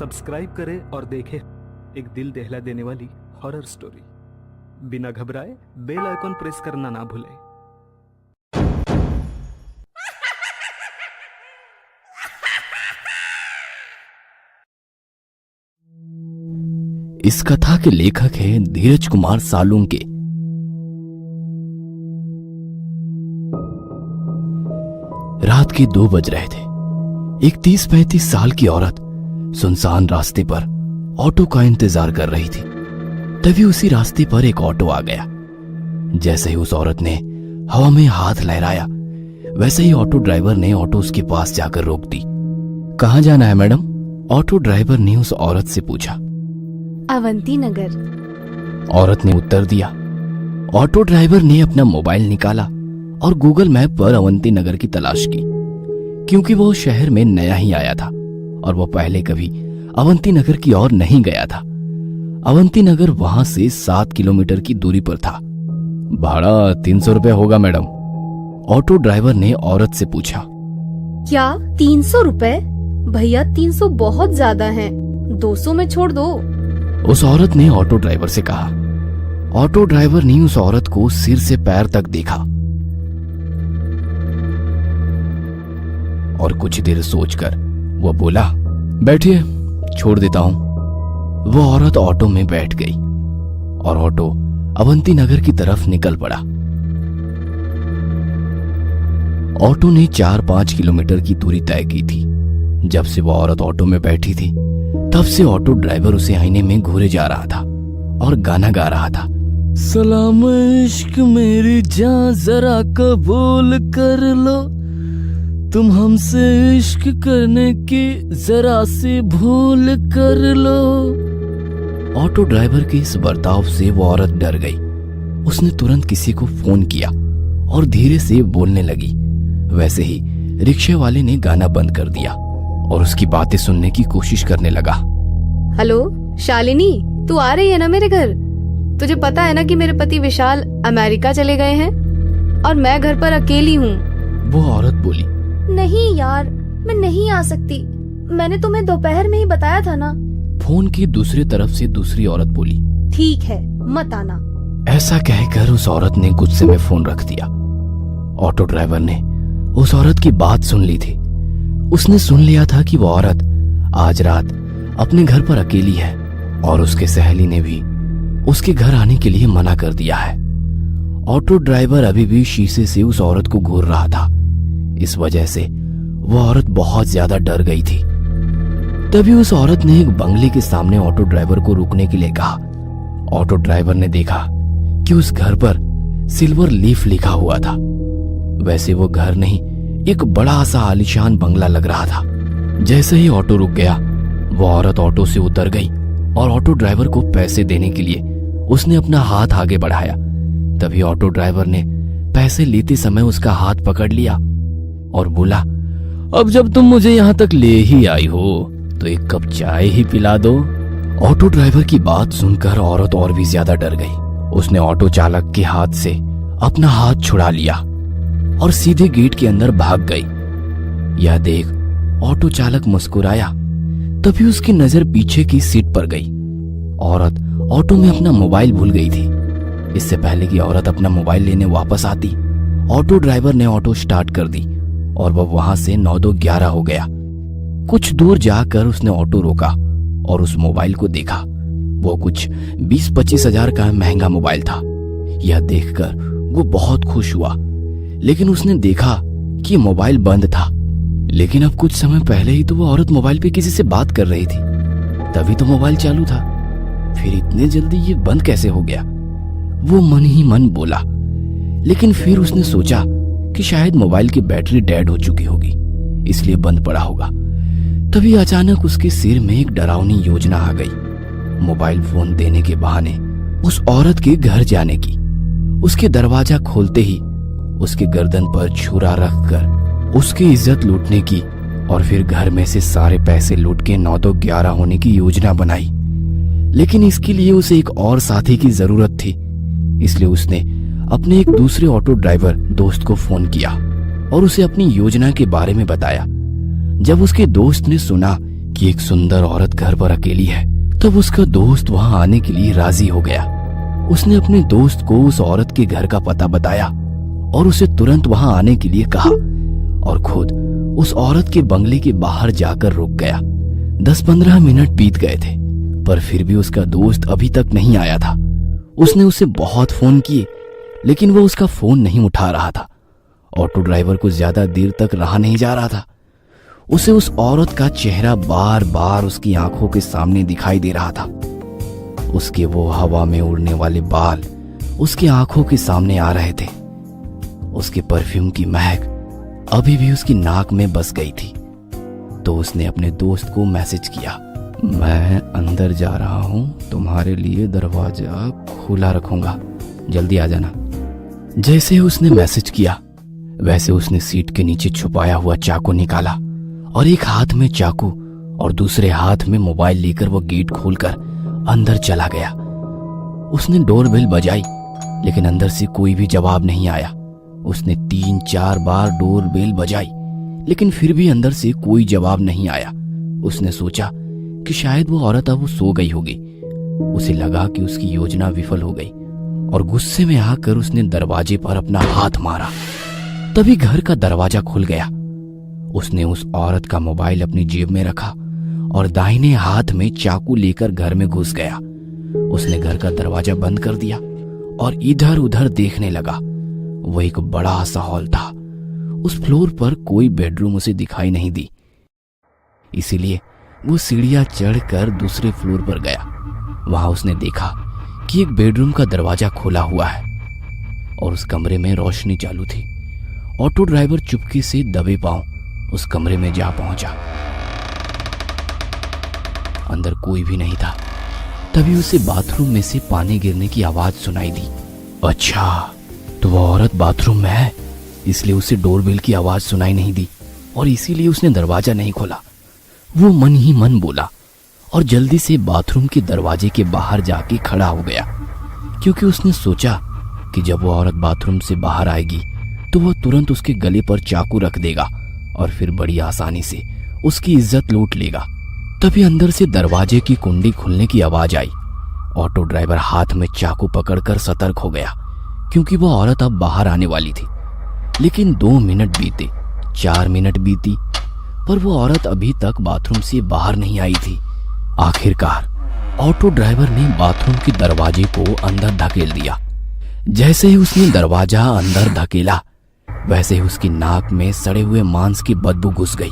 Subscribe करें और देखें एक दिल दहला देने वाली हॉरर स्टोरी। बिना घबराए बेल आइकॉन प्रेस करना ना भूलें। इस कथा के लेखक हैं धीरज कुमार सालुंके। रात के 2 बज रहे थे। एक 30-35 साल की औरत सुनसान रास्ते पर ऑटो का इंतजार कर रही थी। तभी उसी रास्ते पर एक ऑटो आ गया। जैसे ही उस औरत ने हवा में हाथ लहराया, वैसे ही ऑटो ड्राइवर ने ऑटो उसके पास जाकर रोक दी। कहाँ जाना है मैडम? ऑटो ड्राइवर ने उस औरत से पूछा। अवंती नगर। औरत ने उत्तर दिया। ऑटो ड्राइवर ने अपना मोबाइल निकाला और गूगल मैप पर अवंती नगर की तलाश की, क्योंकि वो शहर में नया ही आया था और वो पहले कभी अवंती नगर की ओर नहीं गया था। अवंती नगर वहां से 7 किलोमीटर की दूरी पर था। भाड़ा 300 रुपए होगा मैडम, ऑटो ड्राइवर ने औरत से पूछा। क्या 300 रुपए? भैया 300 बहुत ज्यादा है, 200 में छोड़ दो। उस औरत ने ऑटो ड्राइवर से कहा। ऑटो ड्राइवर ने उस औरत को सिर से पैर तक देखा और कुछ देर सोचकर वो बोला, बैठिए, छोड़ देता हूं। वो औरत ऑटो में बैठ गई और ऑटो अवंती नगर की तरफ निकल पड़ा। ऑटो ने 4-5 किलोमीटर की दूरी तय की थी। जब से वो औरत ऑटो में बैठी थी, तब से ऑटो ड्राइवर उसे आईने में घूरे जा रहा था और गाना गा रहा था। सलाम इश्क मेरी जान जरा कबूल कर लो, तुम हमसे इश्क करने की जरा सी भूल कर लो। ऑटो ड्राइवर के इस बर्ताव से वो औरत डर गई। उसने तुरंत किसी को फोन किया और धीरे से बोलने लगी। वैसे ही रिक्शे वाले ने गाना बंद कर दिया और उसकी बातें सुनने की कोशिश करने लगा। हेलो शालिनी, तू आ रही है ना मेरे घर? तुझे पता है ना कि मेरे पति विशाल अमेरिका चले गए हैं और मैं घर पर अकेली हूँ। वो औरत बोली। नहीं यार, मैं नहीं आ सकती, मैंने तुम्हें दोपहर में ही बताया था ना। फोन की दूसरी तरफ से दूसरी औरत बोली। ठीक है, मत आना। ऐसा कहकर उस औरत ने गुस्से में फोन रख दिया। ऑटो ड्राइवर ने उस औरत की बात सुन ली थी। उसने सुन लिया था कि वो औरत आज रात अपने घर पर अकेली है और उसके सहेली ने भी उसके घर आने के लिए मना कर दिया है। ऑटो ड्राइवर अभी भी शीशे से उस औरत को घूर रहा था। इस वजह से वो औरत बहुत ज्यादा डर गई थी। तभी उस औरत ने एक बंगले के सामने ऑटो ड्राइवर को रुकने के लिए कहा। ऑटो ड्राइवर ने देखा कि उस घर पर सिल्वर लीफ लिखा हुआ था। वैसे वो घर नहीं, एक बड़ा सा आलीशान बंगला लग रहा था। जैसे ही ऑटो रुक गया, वो औरत ऑटो से उतर गई और ऑटो ड्राइवर को पैसे देने के लिए उसने अपना हाथ आगे बढ़ाया। तभी ऑटो ड्राइवर ने पैसे लेते समय उसका हाथ पकड़ लिया और बोला, अब जब तुम मुझे यहाँ तक ले ही आई हो तो एक कप चाय ही पिला दो। ऑटो ड्राइवर की बात सुनकर औरत और भी ज्यादा डर गई। उसने ऑटो चालक के हाथ से अपना हाथ छुड़ा लिया और सीधे गेट के अंदर भाग गई। यह देख ऑटो चालक मुस्कुराया। तभी उसकी नजर पीछे की सीट पर गई। औरत ऑटो में अपना मोबाइल भूल गई थी। इससे पहले कि औरत अपना मोबाइल लेने वापस आती, ऑटो ड्राइवर ने ऑटो स्टार्ट कर दी और वह वहां से 9-2-11 हो गया। कुछ दूर जाकर उसने ऑटो रोका और उस मोबाइल को देखा। वो कुछ 20-25 हजार का महंगा मोबाइल था। यह देखकर वो बहुत खुश हुआ, लेकिन उसने देखा कि मोबाइल बंद था। लेकिन अब कुछ समय पहले ही तो वो औरत मोबाइल पे किसी से बात कर रही थी, तभी तो मोबाइल चालू था। फिर इतने जल्दी ये बंद कैसे हो गया? वो मन ही मन बोला। लेकिन फिर उसने सोचा कि शायद मोबाइल की बैटरी डेड हो चुकी होगी, इसलिए बंद पड़ा होगा। तभी अचानक उसके सिर में एक डरावनी योजना आ गई। मोबाइल फोन देने के बहाने उस औरत के घर जाने की। उसके दरवाजा खोलते ही उसके गर्दन पर छुरा रखकर उसकी इज्जत लूटने की और फिर घर में से सारे पैसे लूट के 9-2-11 होने की योजना बनाई। लेकिन इसके लिए उसे एक और साथी की जरूरत थी, इसलिए उसने अपने एक दूसरे ऑटो ड्राइवर दोस्त को फोन किया और उसे अपनी योजना के बारे में बताया। जब उसके दोस्त ने सुना कि एक सुंदर औरत घर पर अकेली है, तब उसका दोस्त वहां आने के लिए राजी हो गया। उसने अपने दोस्त को उस औरत के घर का पता बताया और उसे तुरंत वहां आने के लिए कहा और खुद उस औरत के बंगले के बाहर जाकर रुक गया। 10-15 मिनट बीत गए थे, पर फिर भी उसका दोस्त अभी तक नहीं आया था। उसने उसे बहुत फोन किए, लेकिन वो उसका फोन नहीं उठा रहा था। ऑटो ड्राइवर को ज्यादा देर तक रहा नहीं जा रहा था। उसे उस औरत का चेहरा बार बार उसकी आंखों के सामने दिखाई दे रहा था। उसके वो हवा में उड़ने वाले बाल उसकी आंखों के सामने आ रहे थे। उसके परफ्यूम की महक अभी भी उसकी नाक में बस गई थी। तो उसने अपने दोस्त को मैसेज किया, मैं अंदर जा रहा हूं, तुम्हारे लिए दरवाजा खुला रखूंगा, जल्दी आ जाना। जैसे उसने मैसेज किया वैसे उसने सीट के नीचे छुपाया हुआ चाकू निकाला और एक हाथ में चाकू और दूसरे हाथ में मोबाइल लेकर वो गेट खोलकर अंदर चला गया। उसने डोरबेल बजाई, लेकिन अंदर से कोई भी जवाब नहीं आया। उसने 3-4 बार डोरबेल बजाई, लेकिन फिर भी अंदर से कोई जवाब नहीं आया। उसने सोचा कि शायद वो औरत अब सो गई होगी। उसे लगा कि उसकी योजना विफल हो गई और गुस्से में आकर उसने दरवाजे पर अपना हाथ मारा। तभी घर का दरवाजा खुल गया। उसने उस औरत का मोबाइल अपनी जेब में रखा और दाहिने हाथ में चाकू लेकर घर में घुस गया। उसने घर का दरवाजा बंद कर दिया और इधर उधर देखने लगा। वह एक बड़ा सा हॉल था। उस फ्लोर पर कोई बेडरूम उसे दिखाई नहीं दी, इसीलिए वो सीढ़ियां चढ़कर दूसरे फ्लोर पर गया। वहां उसने देखा कि एक बेडरूम का दरवाजा खुला हुआ है और उस कमरे में रोशनी चालू थी। ऑटो ड्राइवर चुपके से दबे पांव उस कमरे में जा पहुंचा। अंदर कोई भी नहीं था। तभी उसे बाथरूम में से पानी गिरने की आवाज सुनाई दी। अच्छा, तो वो औरत बाथरूम में है, इसलिए उसे डोरबेल की आवाज सुनाई नहीं दी और इसीलिए उसने दरवाजा नहीं खोला। वो मन ही मन बोला और जल्दी से बाथरूम के दरवाजे के बाहर जाके खड़ा हो गया, क्योंकि उसने सोचा कि जब वो औरत बाथरूम से बाहर आएगी तो वह तुरंत उसके गले पर चाकू रख देगा और फिर बड़ी आसानी से उसकी इज्जत लूट लेगा। तभी अंदर से दरवाजे की कुंडी खुलने की आवाज आई। ऑटो ड्राइवर हाथ में चाकू पकड़कर सतर्क हो गया, क्योंकि वह औरत अब बाहर आने वाली थी। लेकिन 2 मिनट बीते, 4 मिनट बीती, पर वो औरत अभी तक बाथरूम से बाहर नहीं आई थी। आखिरकार ऑटो ड्राइवर ने बाथरूम के दरवाजे को अंदर धकेल दिया। जैसे ही उसने दरवाजा अंदर धकेला, वैसे ही उसकी नाक में सड़े हुए मांस की बदबू घुस गई।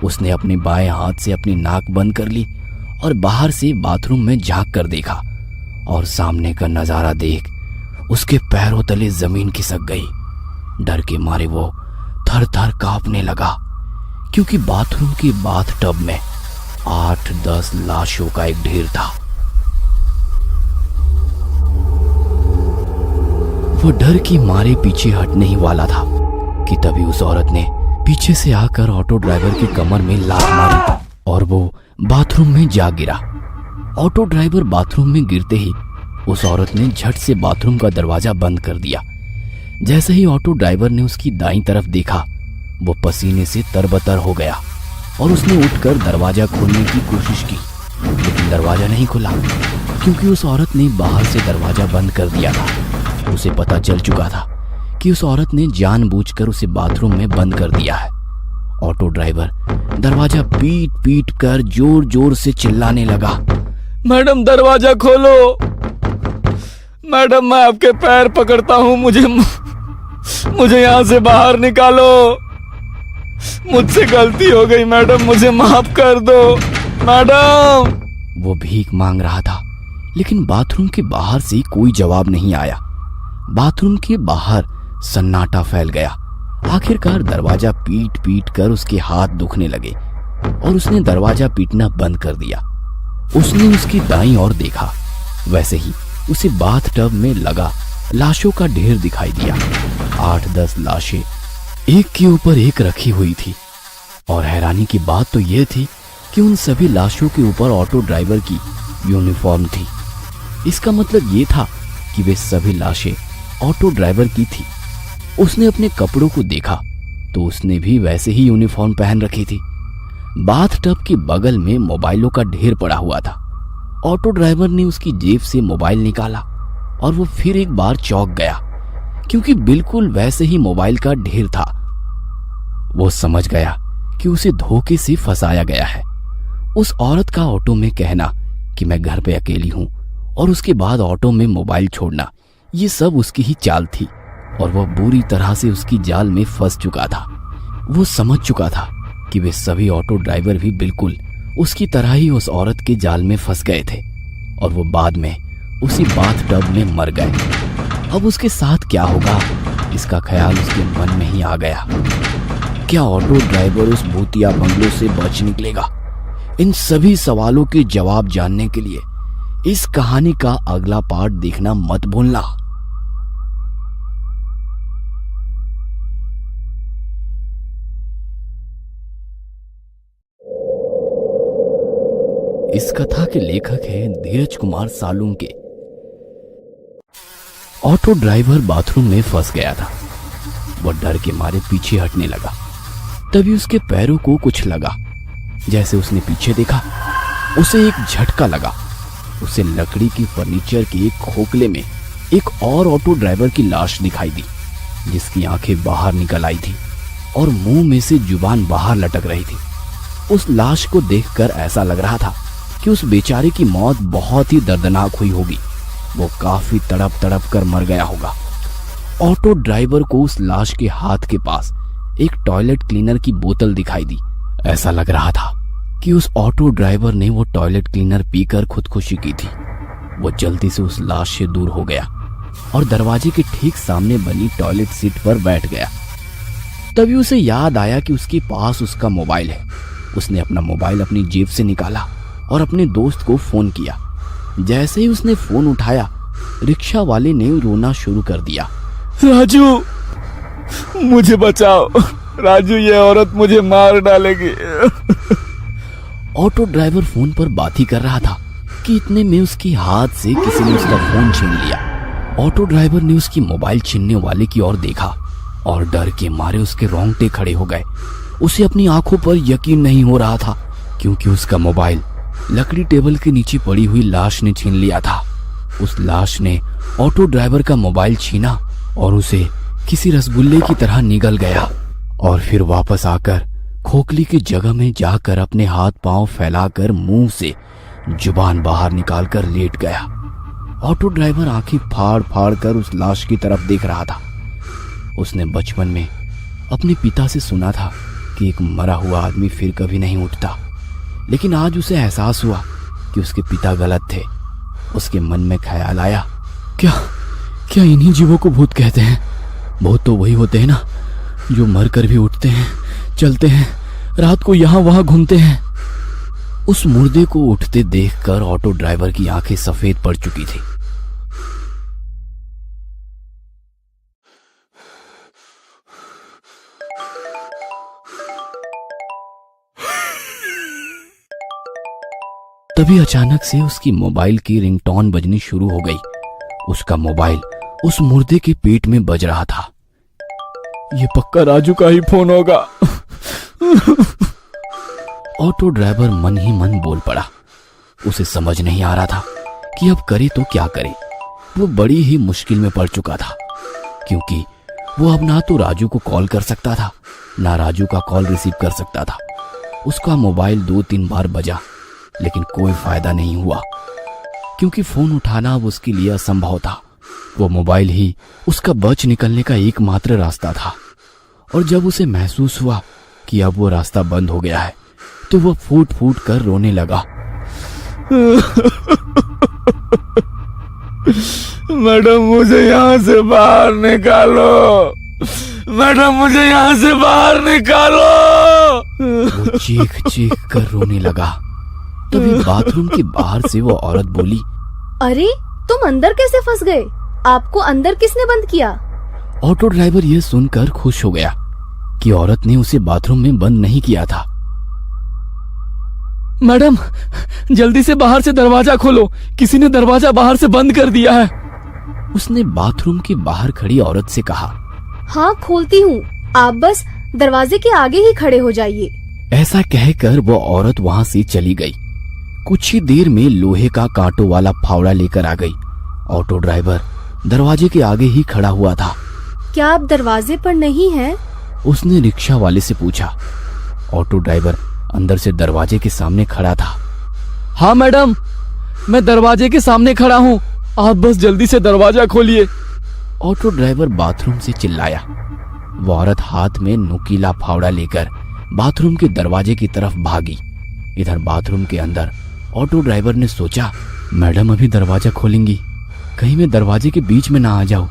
उसने अपने बाएं हाथ से अपनी नाक बंद कर ली और बाहर से बाथरूम में झांक कर देखा और सामने का नजारा देख उसके पैरों तले जमीन खिसक गई। डर के मारे वो थर थर कांपने लगा, क्योंकि बाथरूम के बाथ टब में 8-10 लाशों का एक ढेर था। वो डर की मारे पीछे हटने ही वाला था कि तभी उस औरत ने पीछे से आकर ऑटो ड्राइवर की कमर में लात मारी और वो बाथरूम में जा गिरा। ऑटो ड्राइवर बाथरूम में गिरते ही उस औरत ने झट से बाथरूम का दरवाजा बंद कर दिया। जैसे ही ऑटो ड्राइवर ने उसकी दाईं तरफ देखा, वो पसीने से तरबतर हो गया और उसने उठकर दरवाजा खोलने की कोशिश की, लेकिन दरवाजा नहीं खुला, क्योंकि उस औरत ने बाहर से दरवाजा बंद कर दिया था। उसे पता चल चुका था कि उस औरत ने जानबूझकर उसे बाथरूम में बंद कर दिया है। ऑटो ड्राइवर दरवाजा पीट पीट कर जोर जोर से चिल्लाने लगा, मैडम दरवाजा खोलो, मैडम मैं आपके पैर पकड़ता हूं, मुझे यहां से बाहर निकालो, मुझसे गलती हो गई मैडम, मुझे माफ कर दो मैडम। वो भीख मांग रहा था, लेकिन बाथरूम के बाहर से कोई जवाब नहीं आया। बाथरूम के बाहर सन्नाटा फैल गया। आखिरकार दरवाजा पीट पीट कर उसके हाथ दुखने लगे और उसने दरवाजा पीटना बंद कर दिया। उसने उसकी दाईं ओर देखा, वैसे ही उसे बाथ टब में लगा लाशों का ढेर दिखाई दिया। 8-10 लाशें एक के ऊपर एक रखी हुई थी और हैरानी की बात तो यह थी कि उन सभी लाशों के ऊपर ऑटो ड्राइवर की यूनिफॉर्म थी। इसका मतलब ये था कि वे सभी लाशें ऑटो ड्राइवर की थी। उसने अपने कपड़ों को देखा तो उसने भी वैसे ही यूनिफॉर्म पहन रखी थी। बाथटब के बगल में मोबाइलों का ढेर पड़ा हुआ था। ऑटो ड्राइवर ने उसकी जेब से मोबाइल निकाला और वो फिर एक बार चौंक गया, क्योंकि बिल्कुल वैसे ही मोबाइल का ढेर था। वो समझ गया कि उसे धोखे से फंसाया गया है। उस औरत का ऑटो में कहना कि मैं घर पे अकेली हूं और उसके बाद ऑटो में मोबाइल छोड़ना, ये सब उसकी ही चाल थी और वह बुरी तरह से उसकी जाल में फंस चुका था। वो समझ चुका था कि वे सभी ऑटो ड्राइवर भी बिल्कुल उसकी तरह ही उस औरत के जाल में फंस गए थे और वो बाद में उसी बाथटब में मर गए। अब उसके साथ क्या होगा, इसका ख्याल उसके मन में ही आ गया। क्या ऑटो ड्राइवर उस भूतिया बंगलों से बच निकलेगा? इन सभी सवालों के जवाब जानने के लिए इस कहानी का अगला पार्ट देखना मत भूलना। इस कथा के लेखक हैं Dhiraj Kumar Salunke. Auto driver bathroom में फंस गया था। वह डर के मारे पीछे हटने लगा। तभी उसके पैरों को कुछ लगा। जैसे उसने पीछे देखा, उसे एक झटका लगा। उसे लकड़ी की फर्नीचर के एक खोखले में एक और ऑटो ड्राइवर की लाश दिखाई दी, जिसकी आंखें बाहर निकल आई थी और मुंह में से जुबान बाहर लटक रही थी। उस लाश को देखकर ऐसा लग रहा था कि उस बेचारे की मौत बहुत ही दर्दनाक हुई होगी। वो काफी तड़प तड़प कर मर गया होगा। ऑटो ड्राइवर को उस लाश के हाथ के पास एक टॉयलेट क्लीनर की बोतल दिखाई दी। ऐसा लग रहा था कि उस ऑटो ड्राइवर ने वो टॉयलेट क्लीनर पीकर खुदकुशी की थी। वो जल्दी से उस लाश से दूर हो गया और दरवाजे के ठीक सामने बनी टॉयलेट सीट पर बैठ गया। तभी उसे याद आया कि उसके पास उसका मोबाइल है। उसने अपना मोबाइल अपनी जेब से निकाला और अपने दोस्त को फोन किया। जैसे ही उसने फोन उठाया, रिक्शा वाले ने रोना शुरू कर दिया। राजू, मुझे बचाओ राजू, ये औरत मुझे मार डालेगी। ऑटो ड्राइवर फोन पर बात ही कर रहा था कि इतने में उसके हाथ से किसी ने उसका फोन छीन लिया। ऑटो ड्राइवर ने उसकी मोबाइल छीनने वाले की ओर देखा और डर के मारे उसके रोंगटे खड़े हो गए। उसे अपनी आंखों पर यकीन नहीं हो रहा था, क्योंकि उसका मोबाइल लकड़ी टेबल के नीचे पड़ी हुई लाश ने छीन लिया था। उस लाश ने ऑटो ड्राइवर का मोबाइल छीना और उसे किसी रसगुल्ले की तरह निगल गया और फिर वापस आकर खोखली की जगह में जाकर अपने हाथ पांव फैलाकर मुंह से जुबान बाहर निकालकर लेट गया। ऑटो ड्राइवर आंखें फाड़ फाड़ कर उस लाश की तरफ देख रहा था। उसने बचपन में अपने पिता से सुना था कि एक मरा हुआ आदमी फिर कभी नहीं उठता, लेकिन आज उसे एहसास हुआ कि उसके पिता गलत थे। उसके मन में ख्याल आया, क्या इन्हीं जीवों को भूत कहते हैं? भूत तो वही होते हैं ना, जो मर कर भी उठते हैं, चलते हैं, रात को यहां वहां घूमते हैं। उस मुर्दे को उठते देखकर ऑटो ड्राइवर की आंखें सफेद पड़ चुकी थी। तभी अचानक से उसकी मोबाइल की रिंगटोन बजनी शुरू हो गई। उसका मोबाइल उस मुर्दे के पेट में बज रहा था। ये पक्का राजू का ही फोन होगा। ऑटो ड्राइवर मन ही मन बोल पड़ा। उसे समझ नहीं आ रहा था कि अब करे तो क्या करे। वो बड़ी ही मुश्किल में पड़ चुका था, क्योंकि वो अब ना तो राजू को कॉल कर सकता था, ना राजू का कॉल रिसीव कर सकता था। उसका मोबाइल 2-3 बार बजा, लेकिन कोई फायदा नहीं हुआ, क्योंकि फोन उठाना अब उसके लिए असंभव था। वो मोबाइल ही उसका बच निकलने का एकमात्र रास्ता था। और जब उसे महसूस हुआ कि अब वो रास्ता बंद हो गया है, तो वो फूट फूट कर रोने लगा। मैडम, मुझे यहाँ से बाहर निकालो। मैडम, मुझे यहाँ से बाहर निकालो। वो चीख चीख कर रोने लगा। तभी बाथरूम के बाहर से वो औरत बोली, अरे तुम अंदर कैसे फंस गए? आपको अंदर किसने बंद किया? ऑटो ड्राइवर यह सुनकर खुश हो गया कि औरत ने उसे बाथरूम में बंद नहीं किया था। मैडम, जल्दी से बाहर से दरवाजा खोलो, किसी ने दरवाजा बाहर से बंद कर दिया है। उसने बाथरूम के बाहर खड़ी औरत से कहा। हाँ खोलती हूँ, आप बस दरवाजे के आगे ही खड़े हो जाइए। ऐसा कहकर वो औरत वहां से चली गई। कुछ ही देर में लोहे का कांटों वाला फावड़ा लेकर आ गई। ऑटो ड्राइवर दरवाजे के आगे ही खड़ा हुआ था। क्या आप दरवाजे पर नहीं हैं? उसने रिक्शा वाले से पूछा। ऑटो ड्राइवर अंदर से दरवाजे के सामने खड़ा था। हाँ मैडम, मैं दरवाजे के सामने खड़ा हूँ, आप बस जल्दी से दरवाजा खोलिए। ऑटो ड्राइवर बाथरूम से चिल्लाया। वो औरत हाथ में नुकीला फावड़ा लेकर बाथरूम के दरवाजे की तरफ भागी। इधर बाथरूम के अंदर ऑटो ड्राइवर ने सोचा, मैडम अभी दरवाजा खोलेंगी, कहीं मैं दरवाजे के बीच में ना आ जाऊं।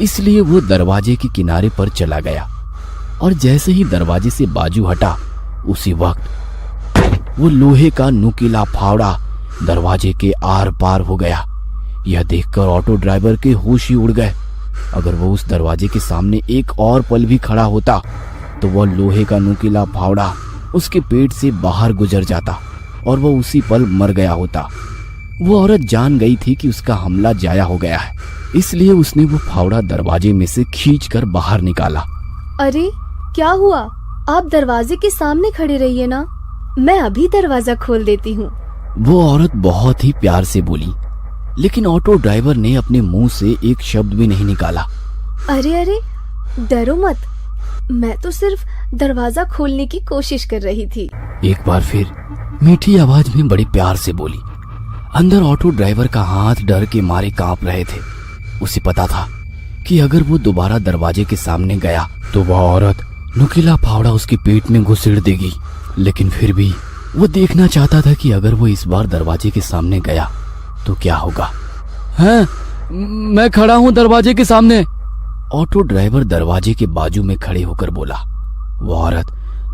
इसलिए वो दरवाजे के किनारे पर चला गया और जैसे ही दरवाजे से बाजू हटा, उसी वक्त वो लोहे का नुकीला फावड़ा दरवाजे के आर पार हो गया। यह देखकर ऑटो ड्राइवर के होश ही उड़ गए। अगर वो उस दरवाजे के सामने एक और पल भी खड़ा होता तो वह लोहे का नुकीला फावड़ा उसके पेट से बाहर गुजर जाता और वह उसी पल मर गया होता। वो औरत जान गई थी कि उसका हमला जाया हो गया है, इसलिए उसने वो फावड़ा दरवाजे में से खींचकर बाहर निकाला। अरे क्या हुआ? आप दरवाजे के सामने खड़े रहिए ना, मैं अभी दरवाजा खोल देती हूँ। वो औरत बहुत ही प्यार से बोली, लेकिन ऑटो ड्राइवर ने अपने मुंह से एक शब्द भी नहीं निकाला। अरे अरे डरो मत, मैं तो सिर्फ दरवाजा खोलने की कोशिश कर रही थी। एक बार फिर मीठी आवाज में बड़ी प्यार से बोली। अंदर ऑटो ड्राइवर का हाथ डर के मारे कांप रहे थे। उसे पता था कि अगर वो दोबारा दरवाजे के सामने गया तो वह औरत नुकीला फावड़ा उसके पेट में घुसेड़ देगी। लेकिन फिर भी वो देखना चाहता था कि अगर वो इस बार दरवाजे के सामने गया तो क्या होगा। हैं, मैं खड़ा हूँ दरवाजे के सामने। ऑटो ड्राइवर दरवाजे के बाजू में खड़े होकर बोला। वो औरत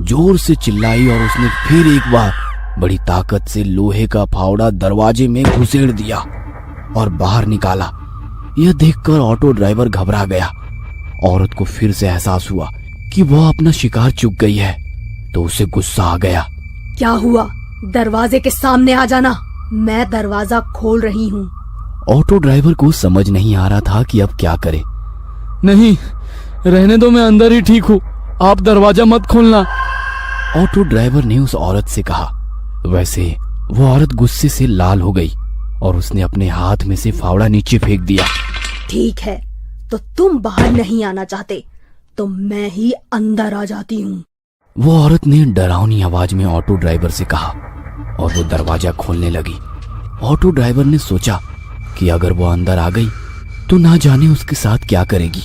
जोर से चिल्लाई और उसने फिर एक बार बड़ी ताकत से लोहे का फावड़ा दरवाजे में घुसेड़ दिया और बाहर निकाला। यह देखकर ऑटो ड्राइवर घबरा गया। औरत को फिर से एहसास हुआ कि वह अपना शिकार चूक गई है, तो उसे गुस्सा आ गया। क्या हुआ? दरवाजे के सामने आ जाना, मैं दरवाजा खोल रही हूँ। ऑटो ड्राइवर को समझ नहीं आ रहा था कि अब क्या करे। नहीं, रहने दो, मैं अंदर ही ठीक हूँ, आप दरवाजा मत खोलना। ऑटो ड्राइवर ने उस औरत से कहा। वैसे वो औरत गुस्से से लाल हो गई और उसने अपने हाथ में से फावड़ा नीचे फेंक दिया। ठीक है, तो तुम बाहर नहीं आना चाहते तो मैं ही अंदर आ जाती हूँ। वो औरत ने डरावनी आवाज में ऑटो ड्राइवर से कहा और वो दरवाजा खोलने लगी। ऑटो ड्राइवर ने सोचा कि अगर वो अंदर आ गई तो ना जाने उसके साथ क्या करेगी,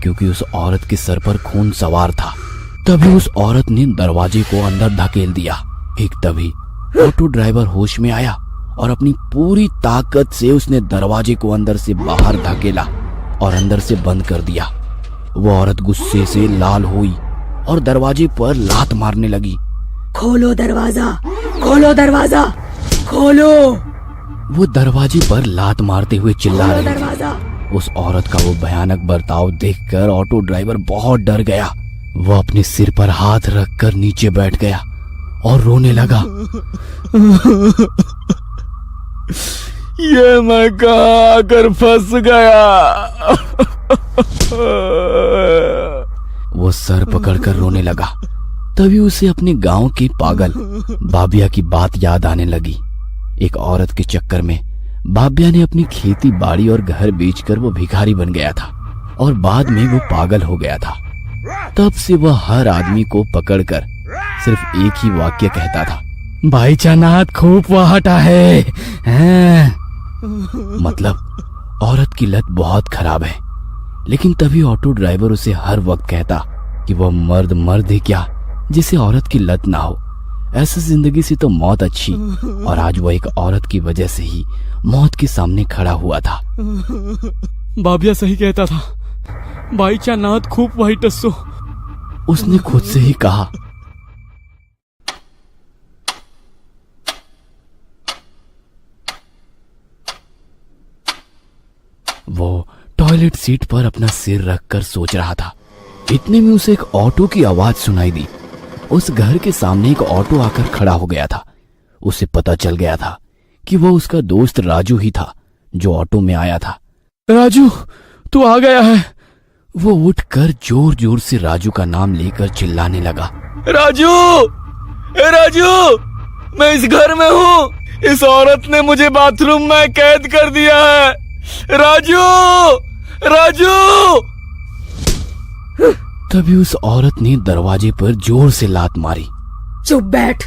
क्योंकि उस औरत के सर पर खून सवार था। तभी उस औरत ने दरवाजे को अंदर धकेल दिया। एक तभी ऑटो ड्राइवर होश में आया और अपनी पूरी ताकत से उसने दरवाजे को अंदर से बाहर धकेला और अंदर से बंद कर दिया। वो औरत गुस्से से लाल हुई और दरवाजे पर लात मारने लगी। खोलो दरवाजा, खोलो दरवाजा, खोलो। वो दरवाजे पर लात मारते हुए चिल्ला रही थी। दरवाजा। उस औरत का वो भयानक बर्ताव देखकर ऑटो ड्राइवर बहुत डर गया। वो अपने सिर पर हाथ रखकर नीचे बैठ गया और रोने लगा। ये मैं कहाँ आकर फंस गया। वो सर पकड़कर रोने लगा। तभी उसे अपने गांव के पागल बाबिया की बात याद आने लगी। एक औरत के चक्कर में बाबिया ने अपनी खेती बाड़ी और घर बेचकर वो भिखारी बन गया था और बाद में वो पागल हो गया था। तब से वह हर आदमी को पकड़कर सिर्फ एक ही वाक्य कहता था, भाई चानात खूब वहाटा है। मतलब औरत की लत बहुत खराब है। लेकिन तभी ऑटो ड्राइवर उसे हर वक्त कहता कि वह मर्द है क्या जिसे औरत की लत ना हो। ऐसी जिंदगी से तो मौत अच्छी। और आज वह एक औरत की वजह से ही मौत के सामने खड़ा हुआ था। बाबिया सही कहता था, भाई चानात खूब वही टस्सो। उसने खुद से ही कहा। वो टॉयलेट सीट पर अपना सिर रखकर सोच रहा था। इतने में उसे एक ऑटो की आवाज सुनाई दी। उस घर के सामने एक ऑटो आकर खड़ा हो गया था। उसे पता चल गया था कि वो उसका दोस्त राजू ही था जो ऑटो में आया था। राजू, तू आ गया है। वो उठकर जोर जोर से राजू का नाम लेकर चिल्लाने लगा, राजू, ए राजू, मैं इस घर में हूँ। इस औरत ने मुझे बाथरूम में कैद कर दिया है। राजू, राजू। तभी उस औरत ने दरवाजे पर जोर से लात मारी। चुप बैठ,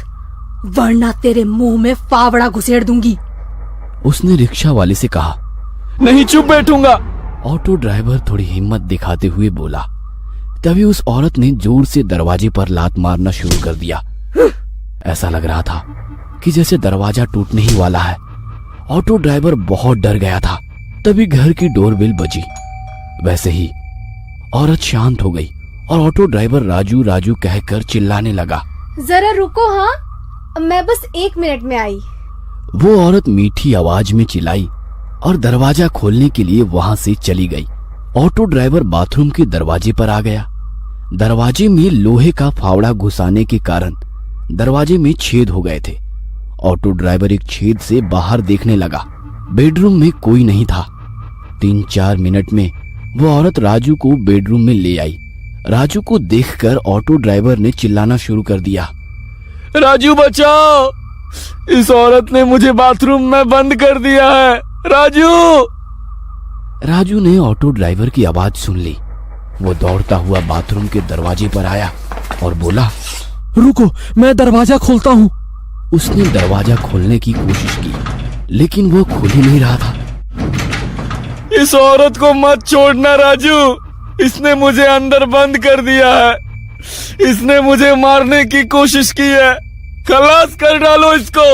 वरना तेरे मुंह में फावड़ा घुसेड़ दूंगी। उसने रिक्शा वाले से कहा। नहीं, चुप बैठूंगा। ऑटो ड्राइवर थोड़ी हिम्मत दिखाते हुए बोला। तभी उस औरत ने जोर से दरवाजे पर लात मारना शुरू कर दिया। ऐसा लग रहा था कि जैसे दरवाजा टूटने ही वाला है। ऑटो ड्राइवर बहुत डर गया था। तभी घर की डोरबेल बजी। वैसे ही औरत शांत हो गई और ऑटो ड्राइवर राजू राजू कहकर चिल्लाने लगा। जरा रुको, हाँ मैं बस 1 मिनट में आई। वो औरत मीठी आवाज में चिल्लाई और दरवाजा खोलने के लिए वहां से चली गई। ऑटो ड्राइवर बाथरूम के दरवाजे पर आ गया। दरवाजे में लोहे का फावड़ा घुसाने के कारण दरवाजे में छेद हो गए थे। ऑटो ड्राइवर एक छेद से बाहर देखने लगा। बेडरूम में कोई नहीं था। 3-4 मिनट में वो औरत राजू को बेडरूम में ले आई। राजू को देखकर ऑटो ड्राइवर ने चिल्लाना शुरू कर दिया। राजू बचाओ, इस औरत ने मुझे बाथरूम में बंद कर दिया है। राजू। राजू ने ऑटो ड्राइवर की आवाज सुन ली। वो दौड़ता हुआ बाथरूम के दरवाजे पर आया और बोला, रुको, मैं दरवाजा खोलता हूँ। उसने दरवाजा खोलने की कोशिश की, लेकिन वो खुल ही नहीं रहा था। इस औरत को मत छोड़ना राजू, इसने मुझे अंदर बंद कर दिया है। इसने मुझे मारने की कोशिश की है। खलास कर डालो इसको।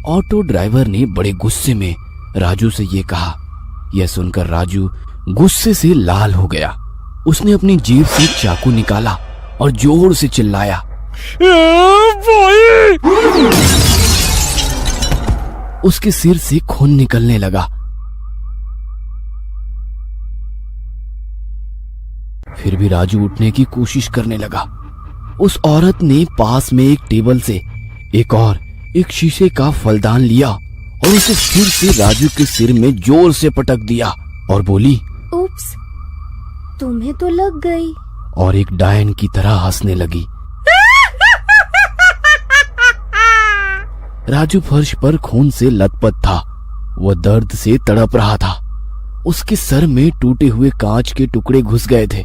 ऑटो ड्राइवर ने बड़े गुस्से में राजू से ये कहा। यह सुनकर राजू गुस्से से लाल हो गया। उसने अपनी जेब से चाकू निकाला और जोर से चिल्लाया। उसके सिर से खून निकलने लगा। फिर भी राजू उठने की कोशिश करने लगा। उस औरत ने पास में एक टेबल से एक शीशे का फलदान लिया और उसे फिर से राजू के सिर में जोर से पटक दिया और बोली, उप्स, तुम्हें तो लग गई। और एक डायन की तरह हंसने लगी। राजू फर्श पर खून से लथपथ था। वह दर्द से तड़प रहा था। उसके सर में टूटे हुए कांच के टुकड़े घुस गए थे।